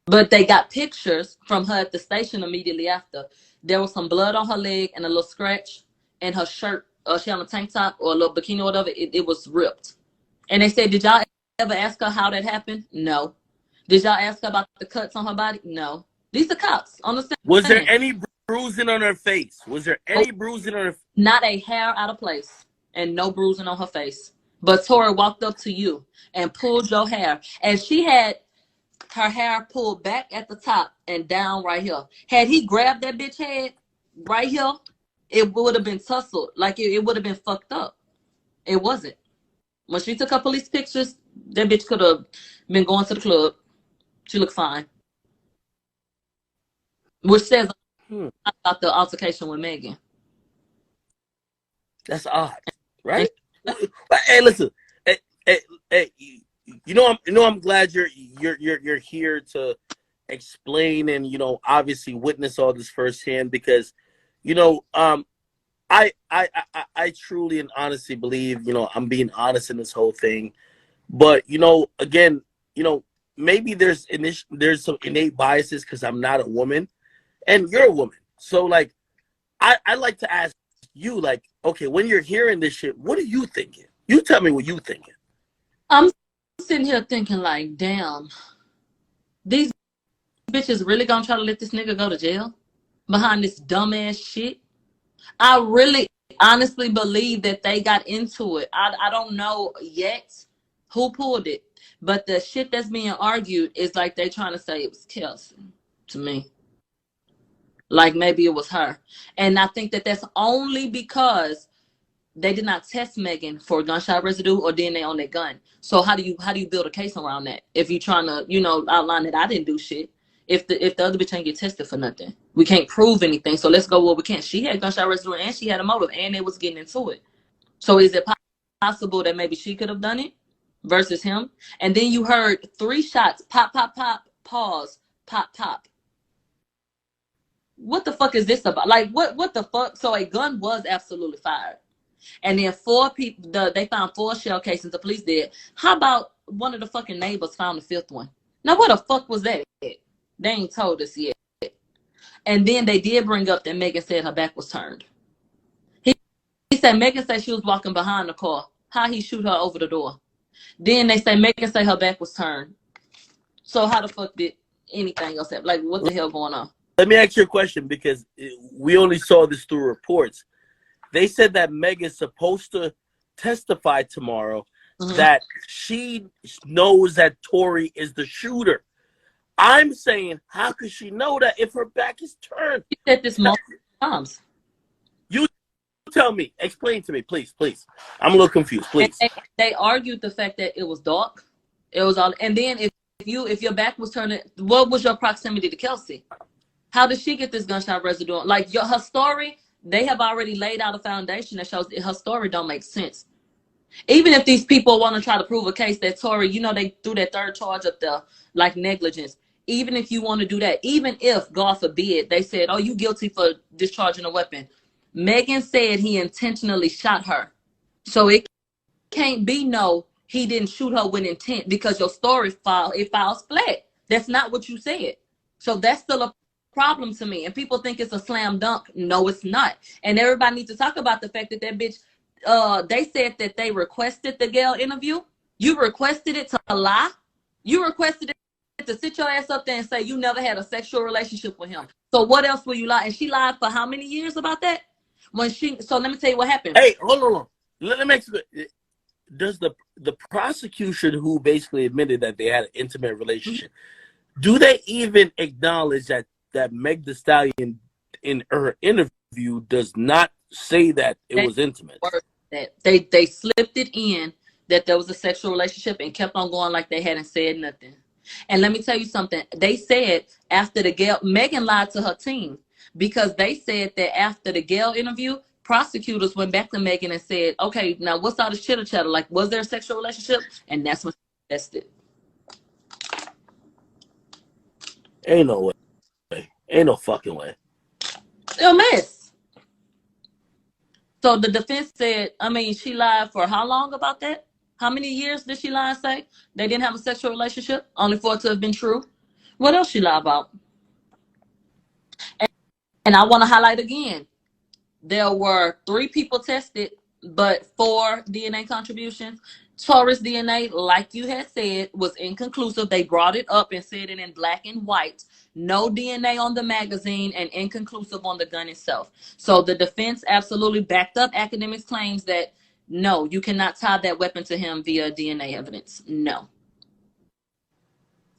But they got pictures from her at the station immediately after. There was some blood on her leg and a little scratch, and her shirt, she on a tank top or a little bikini or whatever, it was ripped. And they said, did y'all ever ask her how that happened? No. Did y'all ask her about the cuts on her body? No. These are cops on the scene. Was there any bruising on her face? Was there any bruising on her face? Not a hair out of place and no bruising on her face. But Tory walked up to you and pulled your hair. And she had her hair pulled back at the top and down right here. Had he grabbed that bitch head right here, it would have been tussled. Like it would have been fucked up. It wasn't. When she took her police pictures, that bitch could have been going to the club. She looked fine. Which says about the altercation with Megan. That's odd, right? Hey, listen. Hey, I'm glad you're here to explain and obviously witness all this firsthand because I truly and honestly believe I'm being honest in this whole thing, but again maybe there's some innate biases because I'm not a woman and you're a woman, so like I like to ask you, like, okay, when you're hearing this shit, what are you thinking? You tell me what you thinking. I'm sitting here thinking like, damn, these bitches really gonna try to let this nigga go to jail behind this dumbass shit? I really honestly believe that they got into it. I don't know yet who pulled it, but the shit that's being argued is like they trying to say it was Kelsey to me. Like maybe it was her. And I think that that's only because they did not test Megan for gunshot residue or DNA on their gun. So how do you build a case around that? If you're trying to, outline that I didn't do shit. If the other bitch ain't get tested for nothing. We can't prove anything. So let's go where we can. She had gunshot residue and she had a motive and they was getting into it. So is it possible that maybe she could have done it versus him? And then you heard 3 shots, pop, pop, pop, pause, pop, pop. What the fuck is this about? Like, what the fuck? So a gun was absolutely fired. And then 4 people, they found 4 shell casings, the police did. How about one of the fucking neighbors found the 5th one? Now, what the fuck was that? They ain't told us yet. And then they did bring up that Megan said her back was turned. He said Megan said she was walking behind the car. How he shoot her over the door? Then they say Megan said her back was turned. So how the fuck did anything else happen? Like, what the hell going on? Let me ask you a question because we only saw this through reports. They said that Megan's supposed to testify tomorrow that she knows that Tory is the shooter. I'm saying, how could she know that if her back is turned? She said this multiple times. You tell me. Explain to me, please. I'm a little confused, please. They argued the fact that it was dark. It was all, and then if your back was turned, what was your proximity to Kelsey? How did she get this gunshot residue? Like her story, they have already laid out a foundation that shows that her story don't make sense. Even if these people want to try to prove a case that Tory, they threw that 3rd charge up there, like negligence. Even if you want to do that, even if, God forbid, they said, oh, you guilty for discharging a weapon. Megan said he intentionally shot her. So it can't be he didn't shoot her with intent because your story files flat. That's not what you said. So that's still a problem to me. And people think it's a slam dunk. No, it's not. And everybody needs to talk about the fact that bitch, they said that they requested the Gayle interview. You requested it to lie. You requested it to sit your ass up there and say you never had a sexual relationship with him. So what else will you lie? And she lied for how many years about that? So let me tell you what happened. Hey, hold on. Let me ask you, does the prosecution who basically admitted that they had an intimate relationship, do they even acknowledge that Meg Thee Stallion in her interview does not say that it was intimate? That they slipped it in that there was a sexual relationship and kept on going like they hadn't said nothing. And let me tell you something. They said after the Gayle, Megan lied to her team because they said that after the Gayle interview, prosecutors went back to Megan and said, okay, now what's all this chitter chatter? Like, was there a sexual relationship? And that's when she tested. Ain't no way. Ain't no fucking way. A mess. So the defense said, I mean, she lied for how long about that? How many years did she lie and say they didn't have a sexual relationship? Only for it to have been true. What else she lied about? And I want to highlight again, there were 3 people tested, but 4 DNA contributions. Taurus DNA, like you had said, was inconclusive. They brought it up and said it in black and white. No DNA on the magazine and inconclusive on the gun itself. So the defense absolutely backed up Akademiks' claims that no, you cannot tie that weapon to him via DNA evidence. No.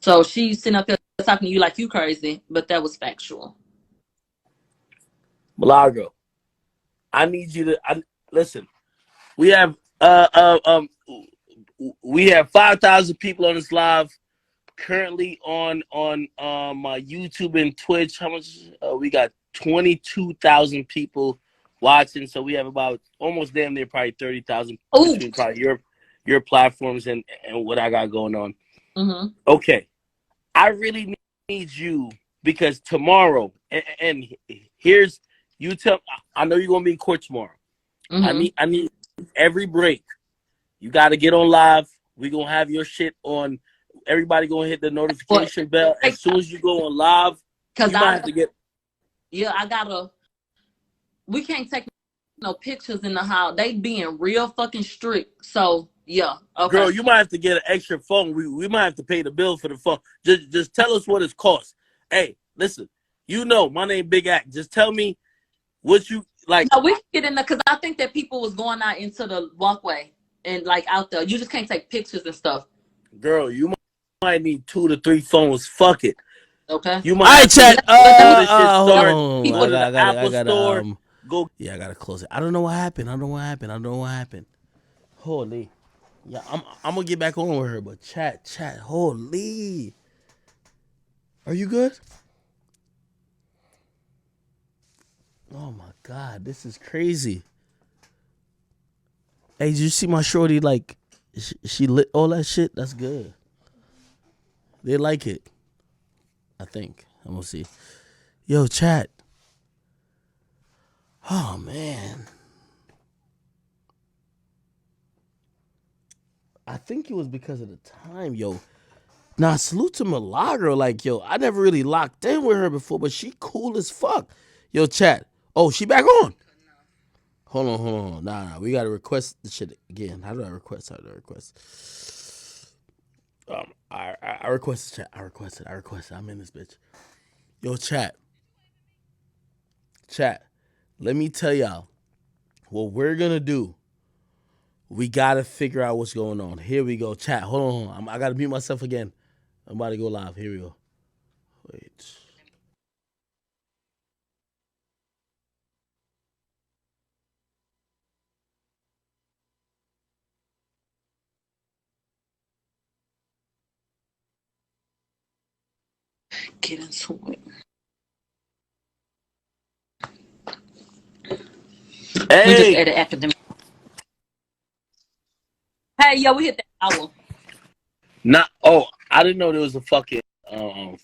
So she's sitting up here talking to you like you crazy, but that was factual. Milagro, I need you to listen. We have 5,000 people on this live currently on YouTube and Twitch. How much? We got 22,000 people watching. So we have about almost damn near probably 30,000 between probably your platforms and what I got going on. Mm-hmm. Okay, I really need you because tomorrow and here's you tell. I know you're gonna be in court tomorrow. Mm-hmm. I need every break. You got to get on live. We're going to have your shit on. Everybody going to hit the notification bell. As soon as you go on live, you might have to get. Yeah, we can't take no pictures in the house. They being real fucking strict. So, yeah. Okay. Girl, you might have to get an extra phone. We might have to pay the bill for the phone. Just tell us what it costs. Hey, listen, my name Big Act. Just tell me what you like. No, we can get in there because I think that people was going out into the walkway and like out there. You just can't take pictures and stuff. Girl, you might need 2 to 3 phones. Fuck it. Okay. You might have chat. hold on. Go to the Apple Store. Go. Yeah, I gotta close it. I don't know what happened. Holy. Yeah, I'm gonna get back on with her, but chat. Holy. Are you good? Oh my God, this is crazy. Hey, did you see my shorty? Like, she lit all that shit. That's good. They like it. I think. I'm gonna see. Yo, chat. Oh man. I think it was because of the time, yo. Nah, salute to Milagro. Like, yo, I never really locked in with her before, but she cool as fuck. Yo, chat. Oh, she back on. Hold on. Nah. We gotta request the shit again. How do I request? I requested chat. I requested. I'm in this bitch. Yo, chat. Let me tell y'all what we're gonna do. We gotta figure out what's going on. Here we go. Chat. Hold on. I gotta mute myself again. I'm about to go live. Here we go. Wait. Get into it. Hey. We just added Akademiks. Hey, yo, we hit that hour. I didn't know there was a fucking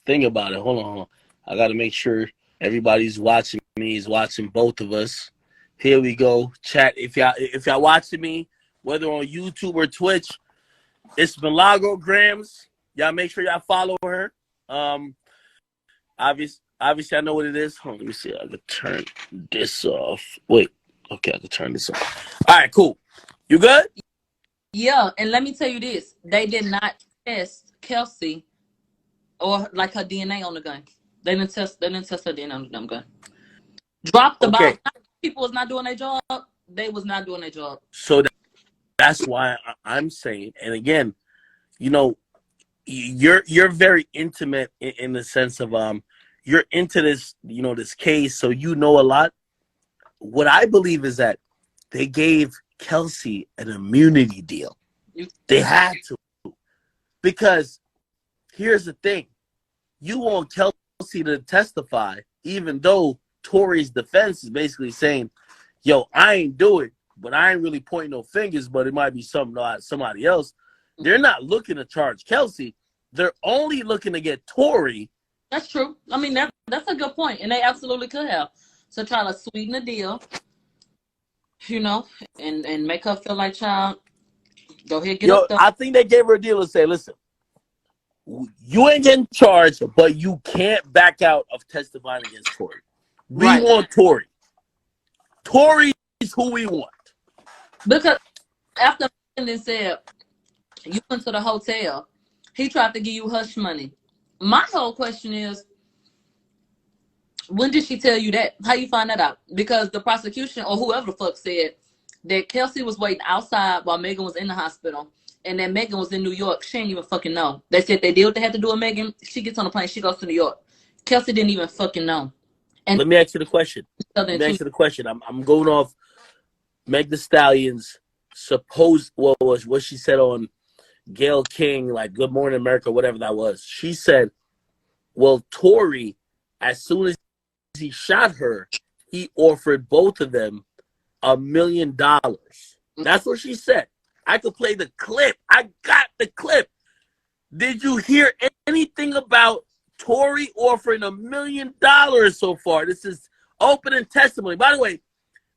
thing about it. Hold on. I got to make sure everybody's watching me. Is watching both of us. Here we go. Chat. If y'all watching me, whether on YouTube or Twitch, it's Milagro Grams. Y'all make sure y'all follow her. Obviously I know what it is. Hold on, let me see. I can turn this off. Wait. Okay, I can turn this off. All right, cool. You good? Yeah, and let me tell you this: they did not test Kelsey or like her DNA on the gun. They didn't test her DNA on the damn gun. Drop the ball. People was not doing their job. They was not doing their job. So that's why I'm saying, and again, you're very intimate in the sense of you're into this this case, so you know a lot. What I believe is that they gave Kelsey an immunity deal. They had to, because here's the thing: you want Kelsey to testify, even though Tory's defense is basically saying, yo, I ain't do it, but I ain't really pointing no fingers, but it might be somebody else. They're not looking to charge Kelsey. They're only looking to get Tory. That's true. I mean, that's a good point, and they absolutely could have. So try to sweeten the deal, you know, and make her feel like, child, go ahead, get up there. I think they gave her a deal and say, listen, you ain't getting charged, but you can't back out of testifying against Tory. We want Tory. Tory is who we want. Because after Brandon said you went to the hotel, he tried to give you hush money. My whole question is, when did she tell you that? How you find that out? Because the prosecution or whoever the fuck said that Kelsey was waiting outside while Megan was in the hospital, and that Megan was in New York. She didn't even fucking know. They said they did what they had to do with Megan. She gets on the plane. She goes to New York. Kelsey didn't even fucking know. And let me ask you the question. I'm going off Meg Thee Stallion's what she said on Gayle King, like Good Morning America, whatever that was. She said, well, Tory, as soon as he shot her, he offered both of them $1 million. That's what she said. I could play the clip. I got the clip. Did you hear anything about Tory offering $1 million so far? This is opening testimony. By the way,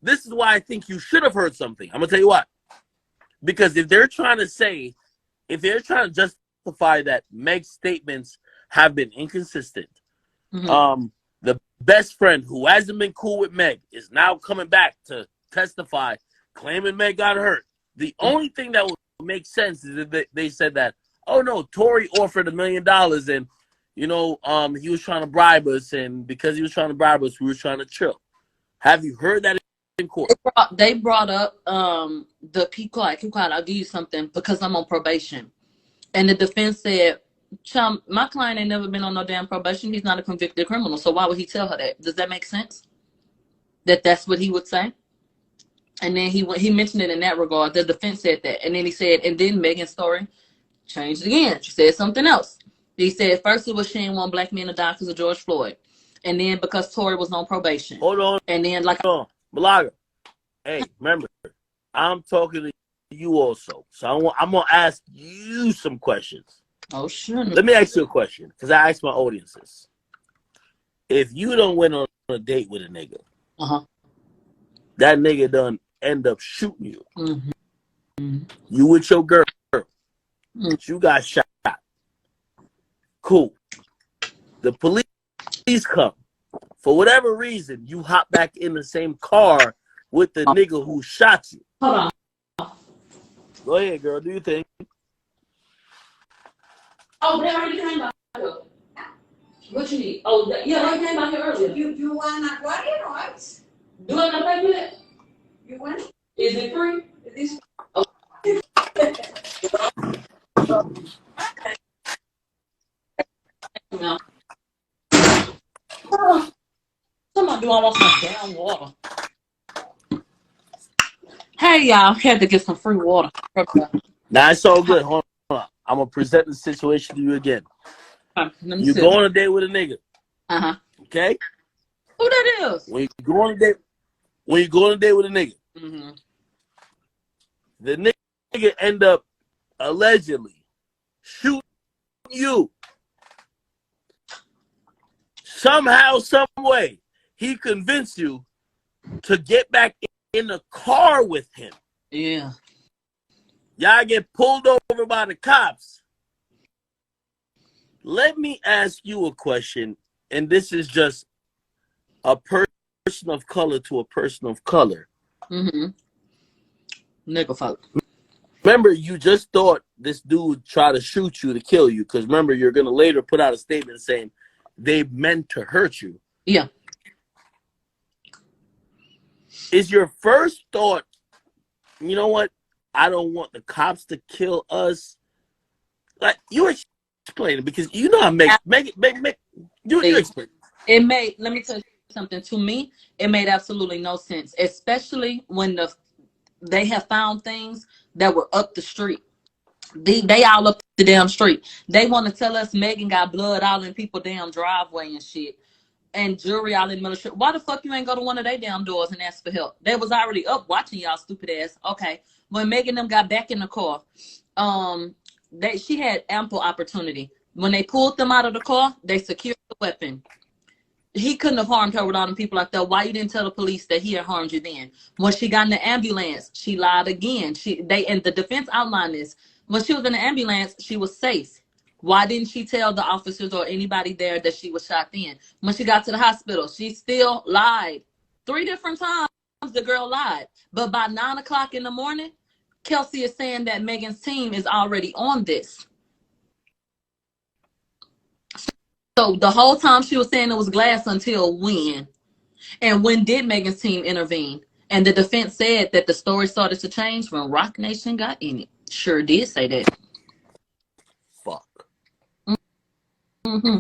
this is why I think you should have heard something. I'm going to tell you what. Because if they're trying to justify that Meg's statements have been inconsistent, the best friend who hasn't been cool with Meg is now coming back to testify, claiming Meg got hurt. The only thing that would make sense is if they said that, oh no, Tory offered $1 million and, you know, he was trying to bribe us, and because he was trying to bribe us, we were trying to chill. Have you heard that in court? They brought up the keep quiet, I'll give you something because I'm on probation. And the defense said, Chum, my client ain't never been on no damn probation. He's not a convicted criminal. So why would he tell her that? Does that make sense? That's what he would say? And then he mentioned it in that regard. The defense said that. And then he said, and then Megan's story changed again. She said something else. He said first it was she didn't want black men to die because of George Floyd. And then because Tory was on probation. Hold on. And then Malaga. Hey, remember, I'm talking to you also. So I'm going to ask you some questions. Oh, sure. Let me ask you a question, because I asked my audiences. If you don't went on a date with a nigga, that nigga done end up shooting you. You with your girl. You got shot. Cool. The police come. For whatever reason, you hop back in the same car with the nigga who shot you. Hold on. Go ahead, girl. Do your thing. Oh, they already came by here. What you need? Oh, yeah, they came by here earlier. You want an aquarium, right? Do I not pay for that? You want? Is it free? This. Oh. No. Somebody do I want some damn water? Hey, y'all, had to get some free water. Nah, it's all good. Hold on. I'm going to present the situation to you again. You go on a date with a nigga. Okay? Who that is? When you go on a date with a nigga, the nigga end up allegedly shooting you. Somehow, some way, he convinced you to get back in the car with him. Yeah. Y'all get pulled over by the cops. Let me ask you a question, and this is just a person of color to a person of color. Nigga fuck. Remember, you just thought this dude tried to shoot you to kill you, because remember, you're going to later put out a statement saying they meant to hurt you. Yeah. Is your first thought, you know what? I don't want the cops to kill us. Like, you explain it, because you know how make you explain. It made, let me tell you something. To me, it made absolutely no sense, especially when they have found things that were up the street. They all up the damn street. They want to tell us Megan got blood all in people's damn driveway and shit. and jury all administration. Why the fuck you ain't go to one of their damn doors and ask for help? They was already up watching y'all stupid ass. Okay, when Megan them got back in the car, she had ample opportunity. When they pulled them out of the car, they secured the weapon. He couldn't have harmed her with all them people like that. Why you didn't tell the police that he had harmed you then? When she got in the ambulance, she lied again. And the defense outlined this. When she was in the ambulance, she was safe. Why didn't she tell the officers or anybody there that she was shot then? When she got to the hospital, she still lied. 3 different times the girl lied. But by 9 o'clock in the morning, Kelsey is saying that Megan's team is already on this. So the whole time she was saying it was glass until when? And when did Megan's team intervene? And the defense said that the story started to change when Rock Nation got in it. Sure did say that. Fuck. Mm-hmm.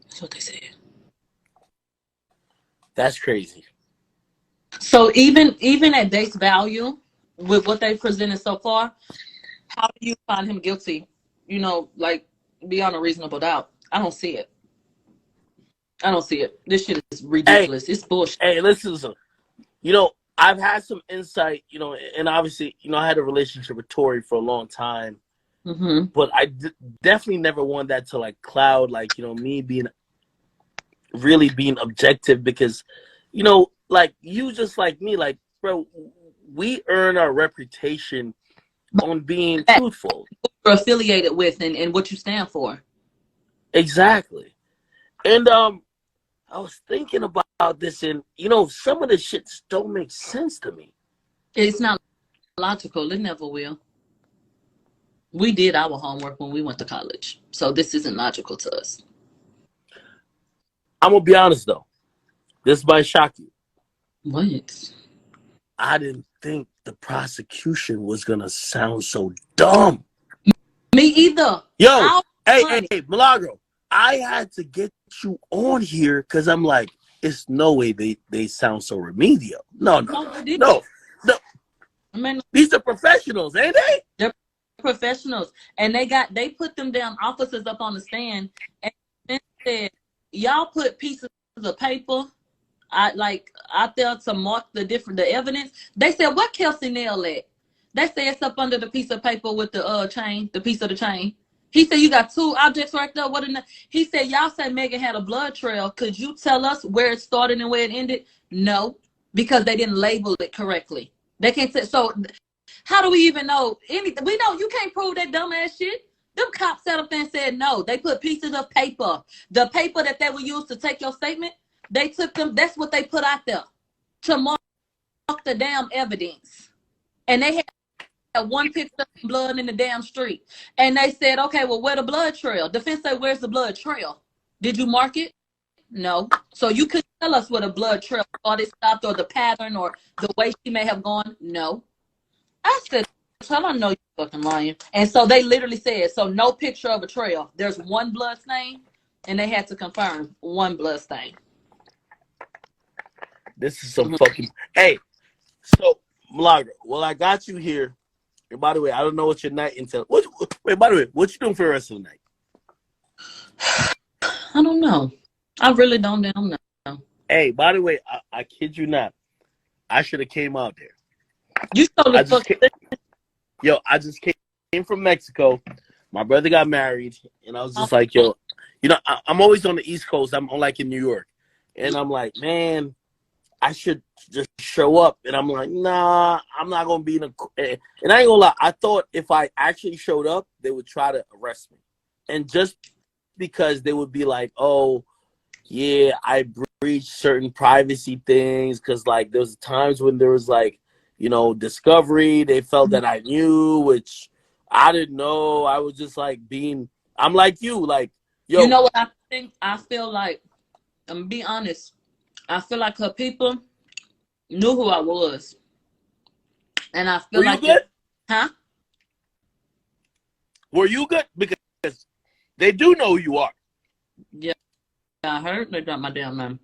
That's what they said. That's crazy. So even at base value, with what they presented so far, how do you find him guilty? You know, like beyond a reasonable doubt. I don't see it. I don't see it. This shit is ridiculous. It's bullshit. Hey, listen. You know, I've had some insight, you know, and obviously, you know, I had a relationship with Tory for a long time. Mm-hmm. But I definitely never want that to like cloud, like, you know, me really being objective because, you know, like you just like me, like, bro, we earn our reputation on being truthful. You're affiliated with and what you stand for. Exactly. And I was thinking about this, and you know, some of the shit don't make sense to me. It's not logical. It never will. We did our homework when we went to college, so this isn't logical to us. I'm gonna be honest though. This might shock you. What? I didn't think the prosecution was gonna sound so dumb. Me either. Yo, hey, Milagro, I had to get you on here because I'm like, it's no way they sound so remedial. No. I mean, these are professionals, ain't they? They're professionals, and they put them damn officers up on the stand and said, y'all put pieces of paper out there to mark the evidence. They said, what Kelsey nail at? They say it's up under the piece of paper with the chain, the piece of the chain. He said, you got 2 objects right there. He said, y'all say Megan had a blood trail. Could you tell us where it started and where it ended? No, because they didn't label it correctly. They can't say, so how do we even know anything? We know you can't prove that dumbass shit. Them cops sat up there and said no. They put pieces of paper. The paper that they would use to take your statement, they took them. That's what they put out there to mark the damn evidence. And they had 1 picture of blood in the damn street. And they said, okay, well, where the blood trail? Defense said, where's the blood trail? Did you mark it? No. So you couldn't tell us where the blood trail started, stopped, or the pattern, or the way she may have gone? No. I said, I don't know, you fucking lying. And so they literally said, so no picture of a trail. There's 1 blood stain, and they had to confirm 1 blood stain. This is some fucking... Hey, so, Milagro, well, I got you here. And by the way, I don't know what your night entails. Wait, by the way, what you doing for the rest of the night? I don't know. I really don't know. Hey, by the way, I kid you not. I should have came out there. You totally I just came from Mexico. My brother got married, and I was just like, yo, you know, I'm always on the East Coast. I'm like in New York, and I'm like, man, I should just show up. And I'm like, nah, I'm not gonna be in a. And I ain't gonna lie, I thought if I actually showed up, they would try to arrest me, and just because they would be like, oh, yeah, I breached certain privacy things, because like there was times when there was like, you know, discovery. They felt that I knew, which I didn't know. I was just like I'm like you, like, yo. You know what I think? I feel like, I'm gonna be honest, I feel like her people knew who I was. And I feel like... Were you good? Huh? Were you good? Because they do know who you are. Yeah, I heard they dropped my damn name.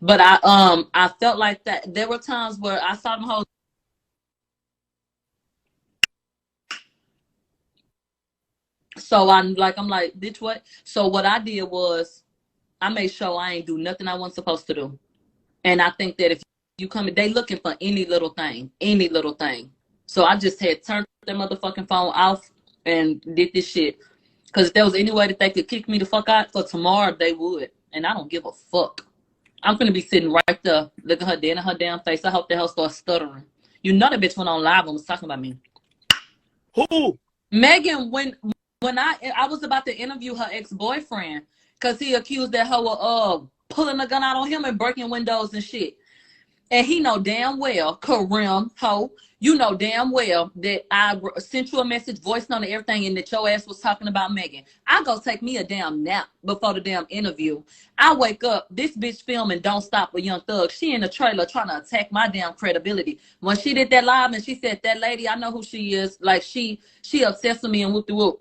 But I felt like that. There were times where I saw them hoes. So I'm like, bitch, what? So what I did was I made sure I ain't do nothing I wasn't supposed to do. And I think that if you come in, they looking for any little thing. So I just had turned their motherfucking phone off and did this shit. Because if there was any way that they could kick me the fuck out for tomorrow, they would. And I don't give a fuck. I'm gonna be sitting right there, looking her dead in her damn face. I hope the hell starts stuttering. You know that bitch went on live and was talking about me. Who? Megan, when I was about to interview her ex-boyfriend, because he accused that hoe of pulling a gun out on him and breaking windows and shit. And he know damn well, Karim, ho, you know damn well that I sent you a message, voice note and everything, and that your ass was talking about Megan. I go take me a damn nap before the damn interview. I wake up, this bitch filming Don't Stop with Young Thug. She in the trailer trying to attack my damn credibility. When she did that live and she said, that lady, I know who she is. Like, she obsessed with me and whoop-de-whoop.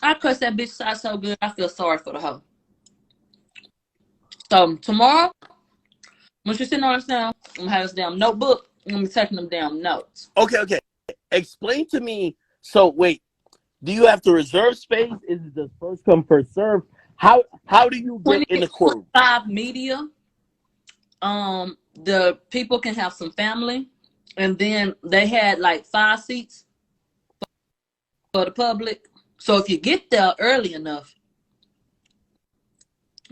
I cursed that bitch out so good, I feel sorry for the hoe. So, tomorrow, when she's sitting on her stand, I'm gonna have this damn notebook. I'm gonna be taking them damn notes. Okay. Explain to me. So wait, do you have to reserve space? Is it the first come first serve? How do you get in the courtroom? 25 media. The people can have some family, and then they had like 5 seats for the public. So if you get there early enough,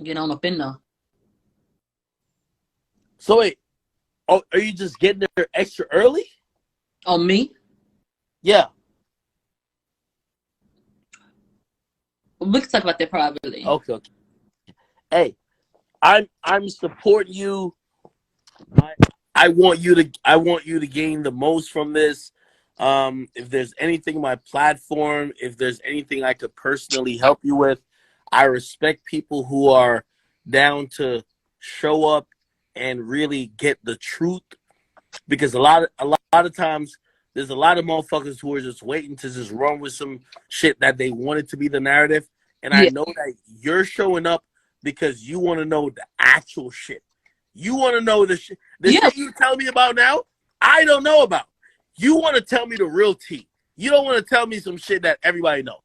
get on up in there. So wait, are you just getting there extra early? On me? Yeah. We can talk about that privately. Okay. Hey, I'm supporting you. I want you to gain the most from this. If there's anything on my platform, if there's anything I could personally help you with, I respect people who are down to show up and really get the truth, because a lot of times there's a lot of motherfuckers who are just waiting to just run with some shit that they want it to be the narrative. And I know that you're showing up because you want to know the actual shit. You want to know the shit. The shit you tell me about now, I don't know about. You want to tell me the real tea. You don't want to tell me some shit that everybody knows.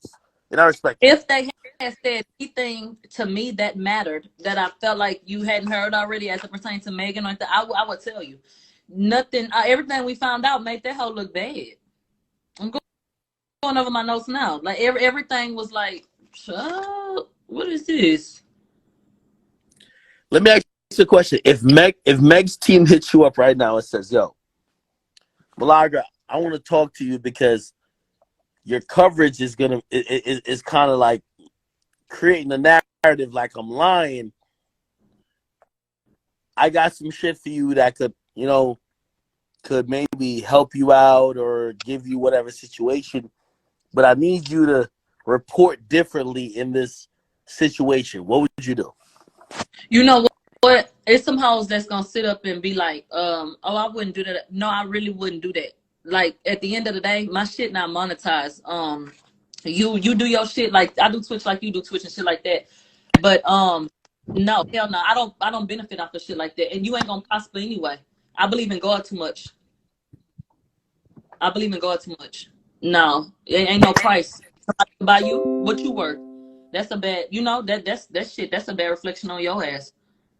And I respect it. If they had said anything to me that mattered, that I felt like you hadn't heard already as it pertains to Megan, or I would tell you. Nothing. Everything we found out made that hoe look bad. I'm going over my notes now. Like everything was like, what is this? Let me ask you a question. If Meg's team hits you up right now and says, "Yo, Malagra, I want to talk to you because your coverage is kind of like creating a narrative like I'm lying. I got some shit for you that could maybe help you out or give you whatever situation, but I need you to report differently in this situation." What would you do? You know what? It's some hoes that's gonna sit up and be like, oh, I wouldn't do that. No, I really wouldn't do that. Like, at the end of the day, my shit not monetized. You do your shit like I do Twitch, like you do Twitch and shit like that. But no, hell no, I don't benefit off of shit like that. And you ain't gonna prosper anyway. I believe in God too much. No, it ain't no price. Somebody can buy you what you worth. That's a bad, that's a bad reflection on your ass.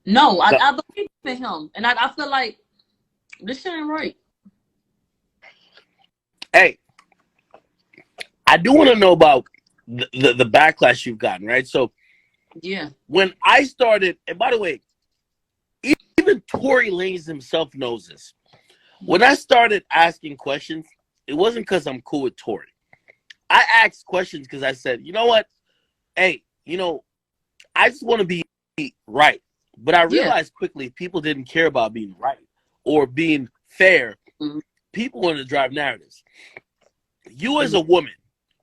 No, I believe in him. And I feel like this shit ain't right. Hey, I do want to know about the backlash you've gotten, right? So, yeah, when I started, and by the way, even Tory Lanez himself knows this. When I started asking questions, it wasn't because I'm cool with Tory. I asked questions because I said, you know what? Hey, I just want to be right. But I realized quickly people didn't care about being right or being fair. Mm-hmm. People want to drive narratives. You as a woman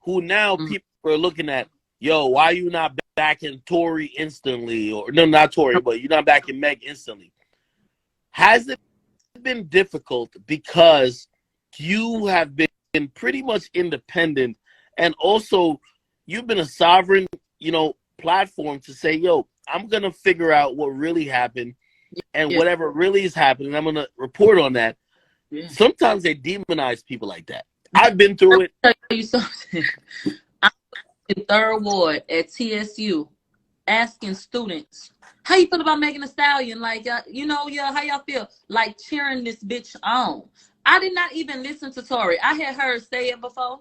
who now people are looking at, yo, why you not backing Tory instantly? Or no, not Tory, but you're not backing Meg instantly. Has it been difficult because you have been pretty much independent, and also you've been a sovereign, platform to say, yo, I'm going to figure out what really happened, and whatever really is happening, I'm going to report on that. Yeah. Sometimes they demonize people like that. I've been through it. I'll tell you something. in third ward at TSU asking students, how you feel about Megan Thee Stallion? Like, how y'all feel? Like cheering this bitch on. I did not even listen to Tory. I had heard say it before.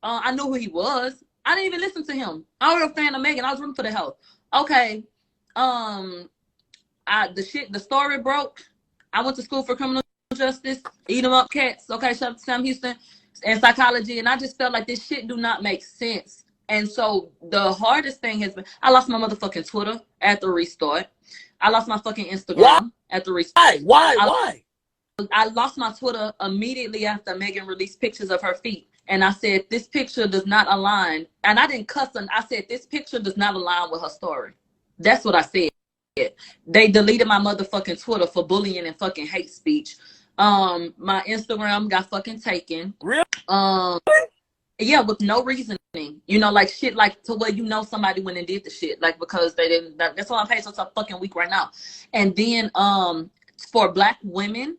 I knew who he was. I didn't even listen to him. I was a fan of Megan. I was rooting for the help. Okay. The story broke. I went to school for criminal justice, eat 'em up cats. Okay, shout out to Sam Houston and psychology. And I just felt like this shit do not make sense. And so the hardest thing has been, I lost my motherfucking Twitter at the restart. I lost my fucking Instagram at the restart. Why? I lost my Twitter immediately after Megan released pictures of her feet. And I said, this picture does not align. And I didn't cuss them. I said, this picture does not align with her story. That's what I said. They deleted my motherfucking Twitter for bullying and fucking hate speech. My Instagram got fucking taken. Really? Yeah, with no reasoning. Like shit, like to where somebody went and did the shit, like because they didn't. That's why I'm paying so tough fucking week right now. And then for Black women,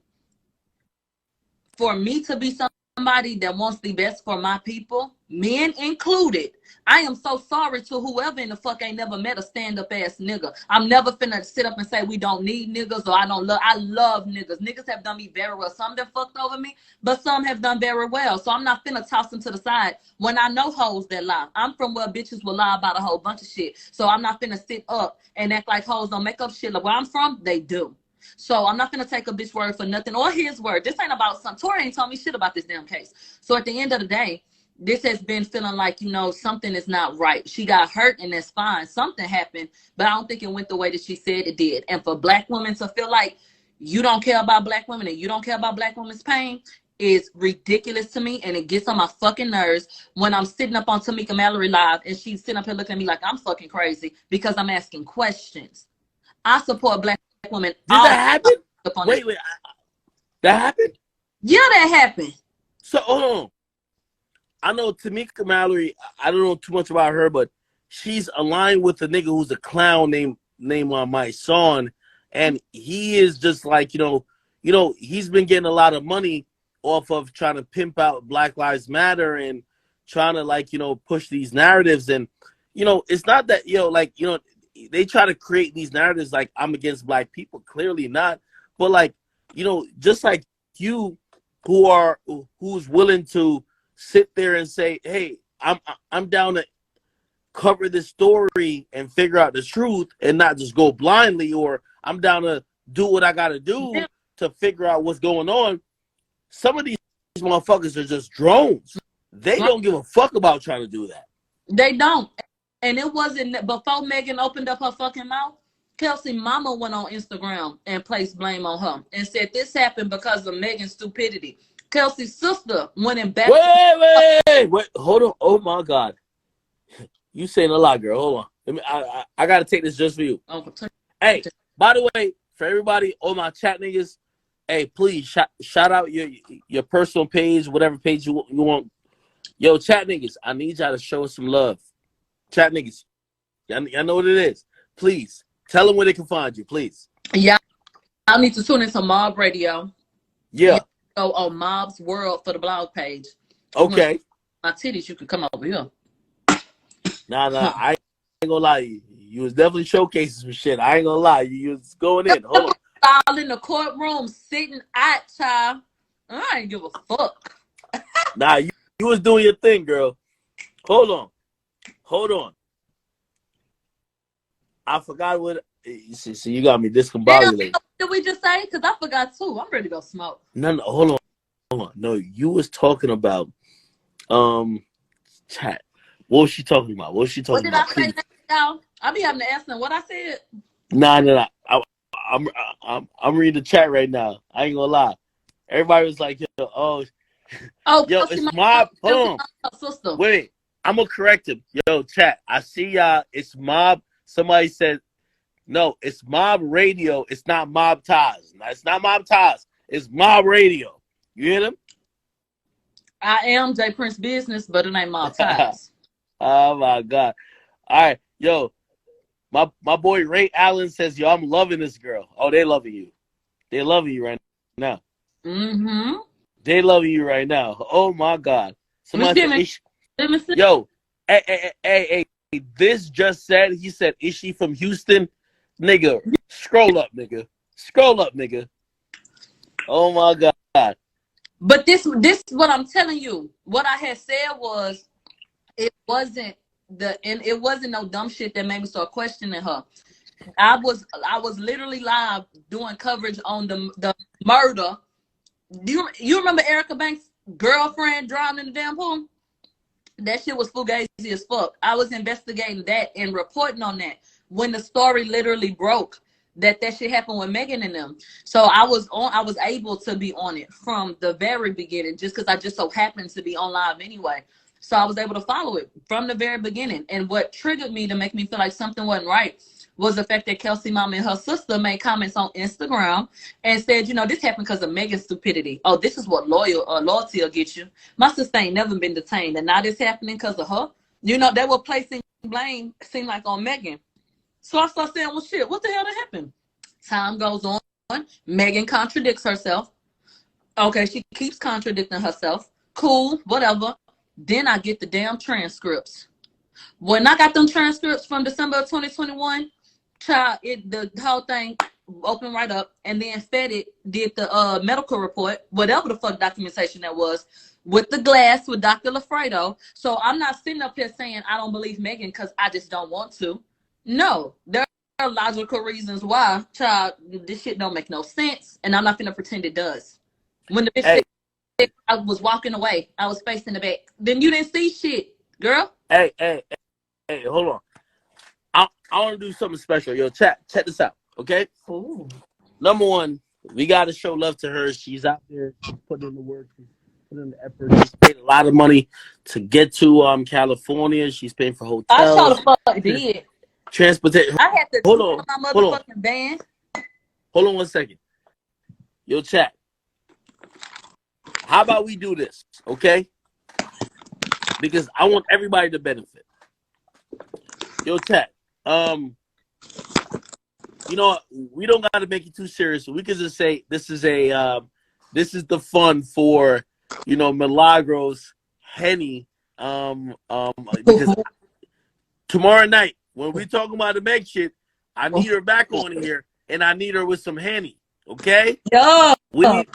for me to be somebody that wants the best for my people, men included, I am so sorry to whoever in the fuck ain't never met a stand-up ass nigga. I'm never finna sit up and say we don't need niggas or I love niggas. Niggas have done me very well. Some done fucked over me, but some have done very well. So I'm not finna toss them to the side when I know hoes that lie. I'm from where bitches will lie about a whole bunch of shit. So I'm not finna sit up and act like hoes don't make up shit. Like where I'm from, they do. So I'm not gonna take a bitch word for nothing or his word. This ain't about some. Tory ain't told me shit about this damn case. So at the end of the day, this has been feeling like, something is not right. She got hurt and that's fine. Something happened, but I don't think it went the way that she said it did. And for Black women to feel like you don't care about Black women and you don't care about Black women's pain is ridiculous to me. And it gets on my fucking nerves when I'm sitting up on Tamika Mallory Live and she's sitting up here looking at me like I'm fucking crazy because I'm asking questions. I support Black women. Did that happen? Wait. That happened? Yeah, that happened. So, hold on. I know Tamika Mallory, I don't know too much about her, but she's aligned with a nigga who's a clown named my son. And he is just like, he's been getting a lot of money off of trying to pimp out Black Lives Matter and trying to push these narratives. And, it's not that, they try to create these narratives like I'm against Black people. Clearly not. But just like you who's willing to sit there and say, hey, I'm down to cover this story and figure out the truth and not just go blindly, or I'm down to do what I gotta do to figure out what's going on. Some of these motherfuckers are just drones. They don't give a fuck about trying to do that. They don't. And it wasn't before Megan opened up her fucking mouth. Kelsey mama went on Instagram and placed blame on her and said this happened because of Megan's stupidity. Kelsey's sister went in back. Wait, hold on. Oh my God. You saying a lot, girl. Hold on. I gotta take this just for you. Hey, by the way, for everybody, all my chat niggas, hey, please shout out your personal page, whatever page you want. Yo, chat niggas, I need y'all to show us some love. Chat niggas, y'all know what it is. Please tell them where they can find you, please. Yeah, I need to tune into Mob Radio. Yeah. Go on Mob's World for the blog page. Okay. My titties, you can come over here. Nah, I ain't gonna lie. You was definitely showcasing some shit. I ain't gonna lie. You was going in. Hold on. All in the courtroom, sitting at child. I ain't give a fuck. Nah, you was doing your thing, girl. Hold on. I forgot what. So you got me discombobulated. What did we just say? Because I forgot too. I'm ready to go smoke. No, hold on. No, you was talking about chat. What was she talking about? What did I say, y'all? I be having to ask them what I said. Nah. I'm reading the chat right now. I ain't gonna lie. Everybody was like, yo, it's Mob. Hold on. Wait, I'm gonna correct him. Yo, chat. I see y'all. It's Mob. Somebody said, no, it's Mob Radio. It's not Mob Taz. It's not Mob Taz. It's Mob Radio. You hear them? I am J Prince Business, but it ain't Mob Taz. Oh my God. All right, yo. My boy Ray Allen says, yo, I'm loving this girl. Oh, they loving you. They loving you right now. Mm-hmm. They loving you right now. Oh my God. Somebody said, let me see. yo, Hey, this just said, he said, is she from Houston? Nigga, scroll up, nigga. Scroll up, nigga. Oh my God. But this is what I'm telling you. What I had said was, it wasn't no dumb shit that made me start questioning her. I was literally live doing coverage on the murder. Do you remember Erica Banks' girlfriend drowned in the damn pool? That shit was fugazi as fuck. I was investigating that and reporting on that when the story literally broke that shit happened with Megan and them. So I was able to be on it from the very beginning, just because I just so happened to be on live anyway. So I was able to follow it from the very beginning. And what triggered me to make me feel like something wasn't right was the fact that Kelsey Mama and her sister made comments on Instagram and said, this happened because of Megan's stupidity. Oh, this is what loyalty will get you. My sister ain't never been detained, and now this happening because of her. They were placing blame, seemed like, on Megan. So I started saying, well, shit, what the hell happened? Time goes on. Megan contradicts herself. Okay, she keeps contradicting herself. Cool, whatever. Then I get the damn transcripts. When I got them transcripts from December of 2021, child, the whole thing opened right up, and then FedEx did the medical report, whatever the fuck documentation that was, with the glass with Dr. Lafredo. So I'm not sitting up here saying I don't believe Megan because I just don't want to. No, there are logical reasons why, child, this shit don't make no sense, and I'm not gonna pretend it does. When the bitch said I was walking away, I was facing the back. Then you didn't see shit, girl. Hey, hold on. I want to do something special. Yo, check this out, okay? Ooh. Number one, we got to show love to her. She's out there. She's putting in the work. She's putting in the effort. She's paid a lot of money to get to California. She's paying for hotels. I sure the fuck did. Transportation. I had to hold my motherfucking van. Hold on 1 second. Yo, chat. How about we do this, okay? Because I want everybody to benefit. Yo, chat. We don't got to make it too serious. We can just say this is the fun for, Milagros Henny. Because tomorrow night when we talking about the Meg shit, I need her back on here, and I need her with some Henny. Okay? Yeah. We need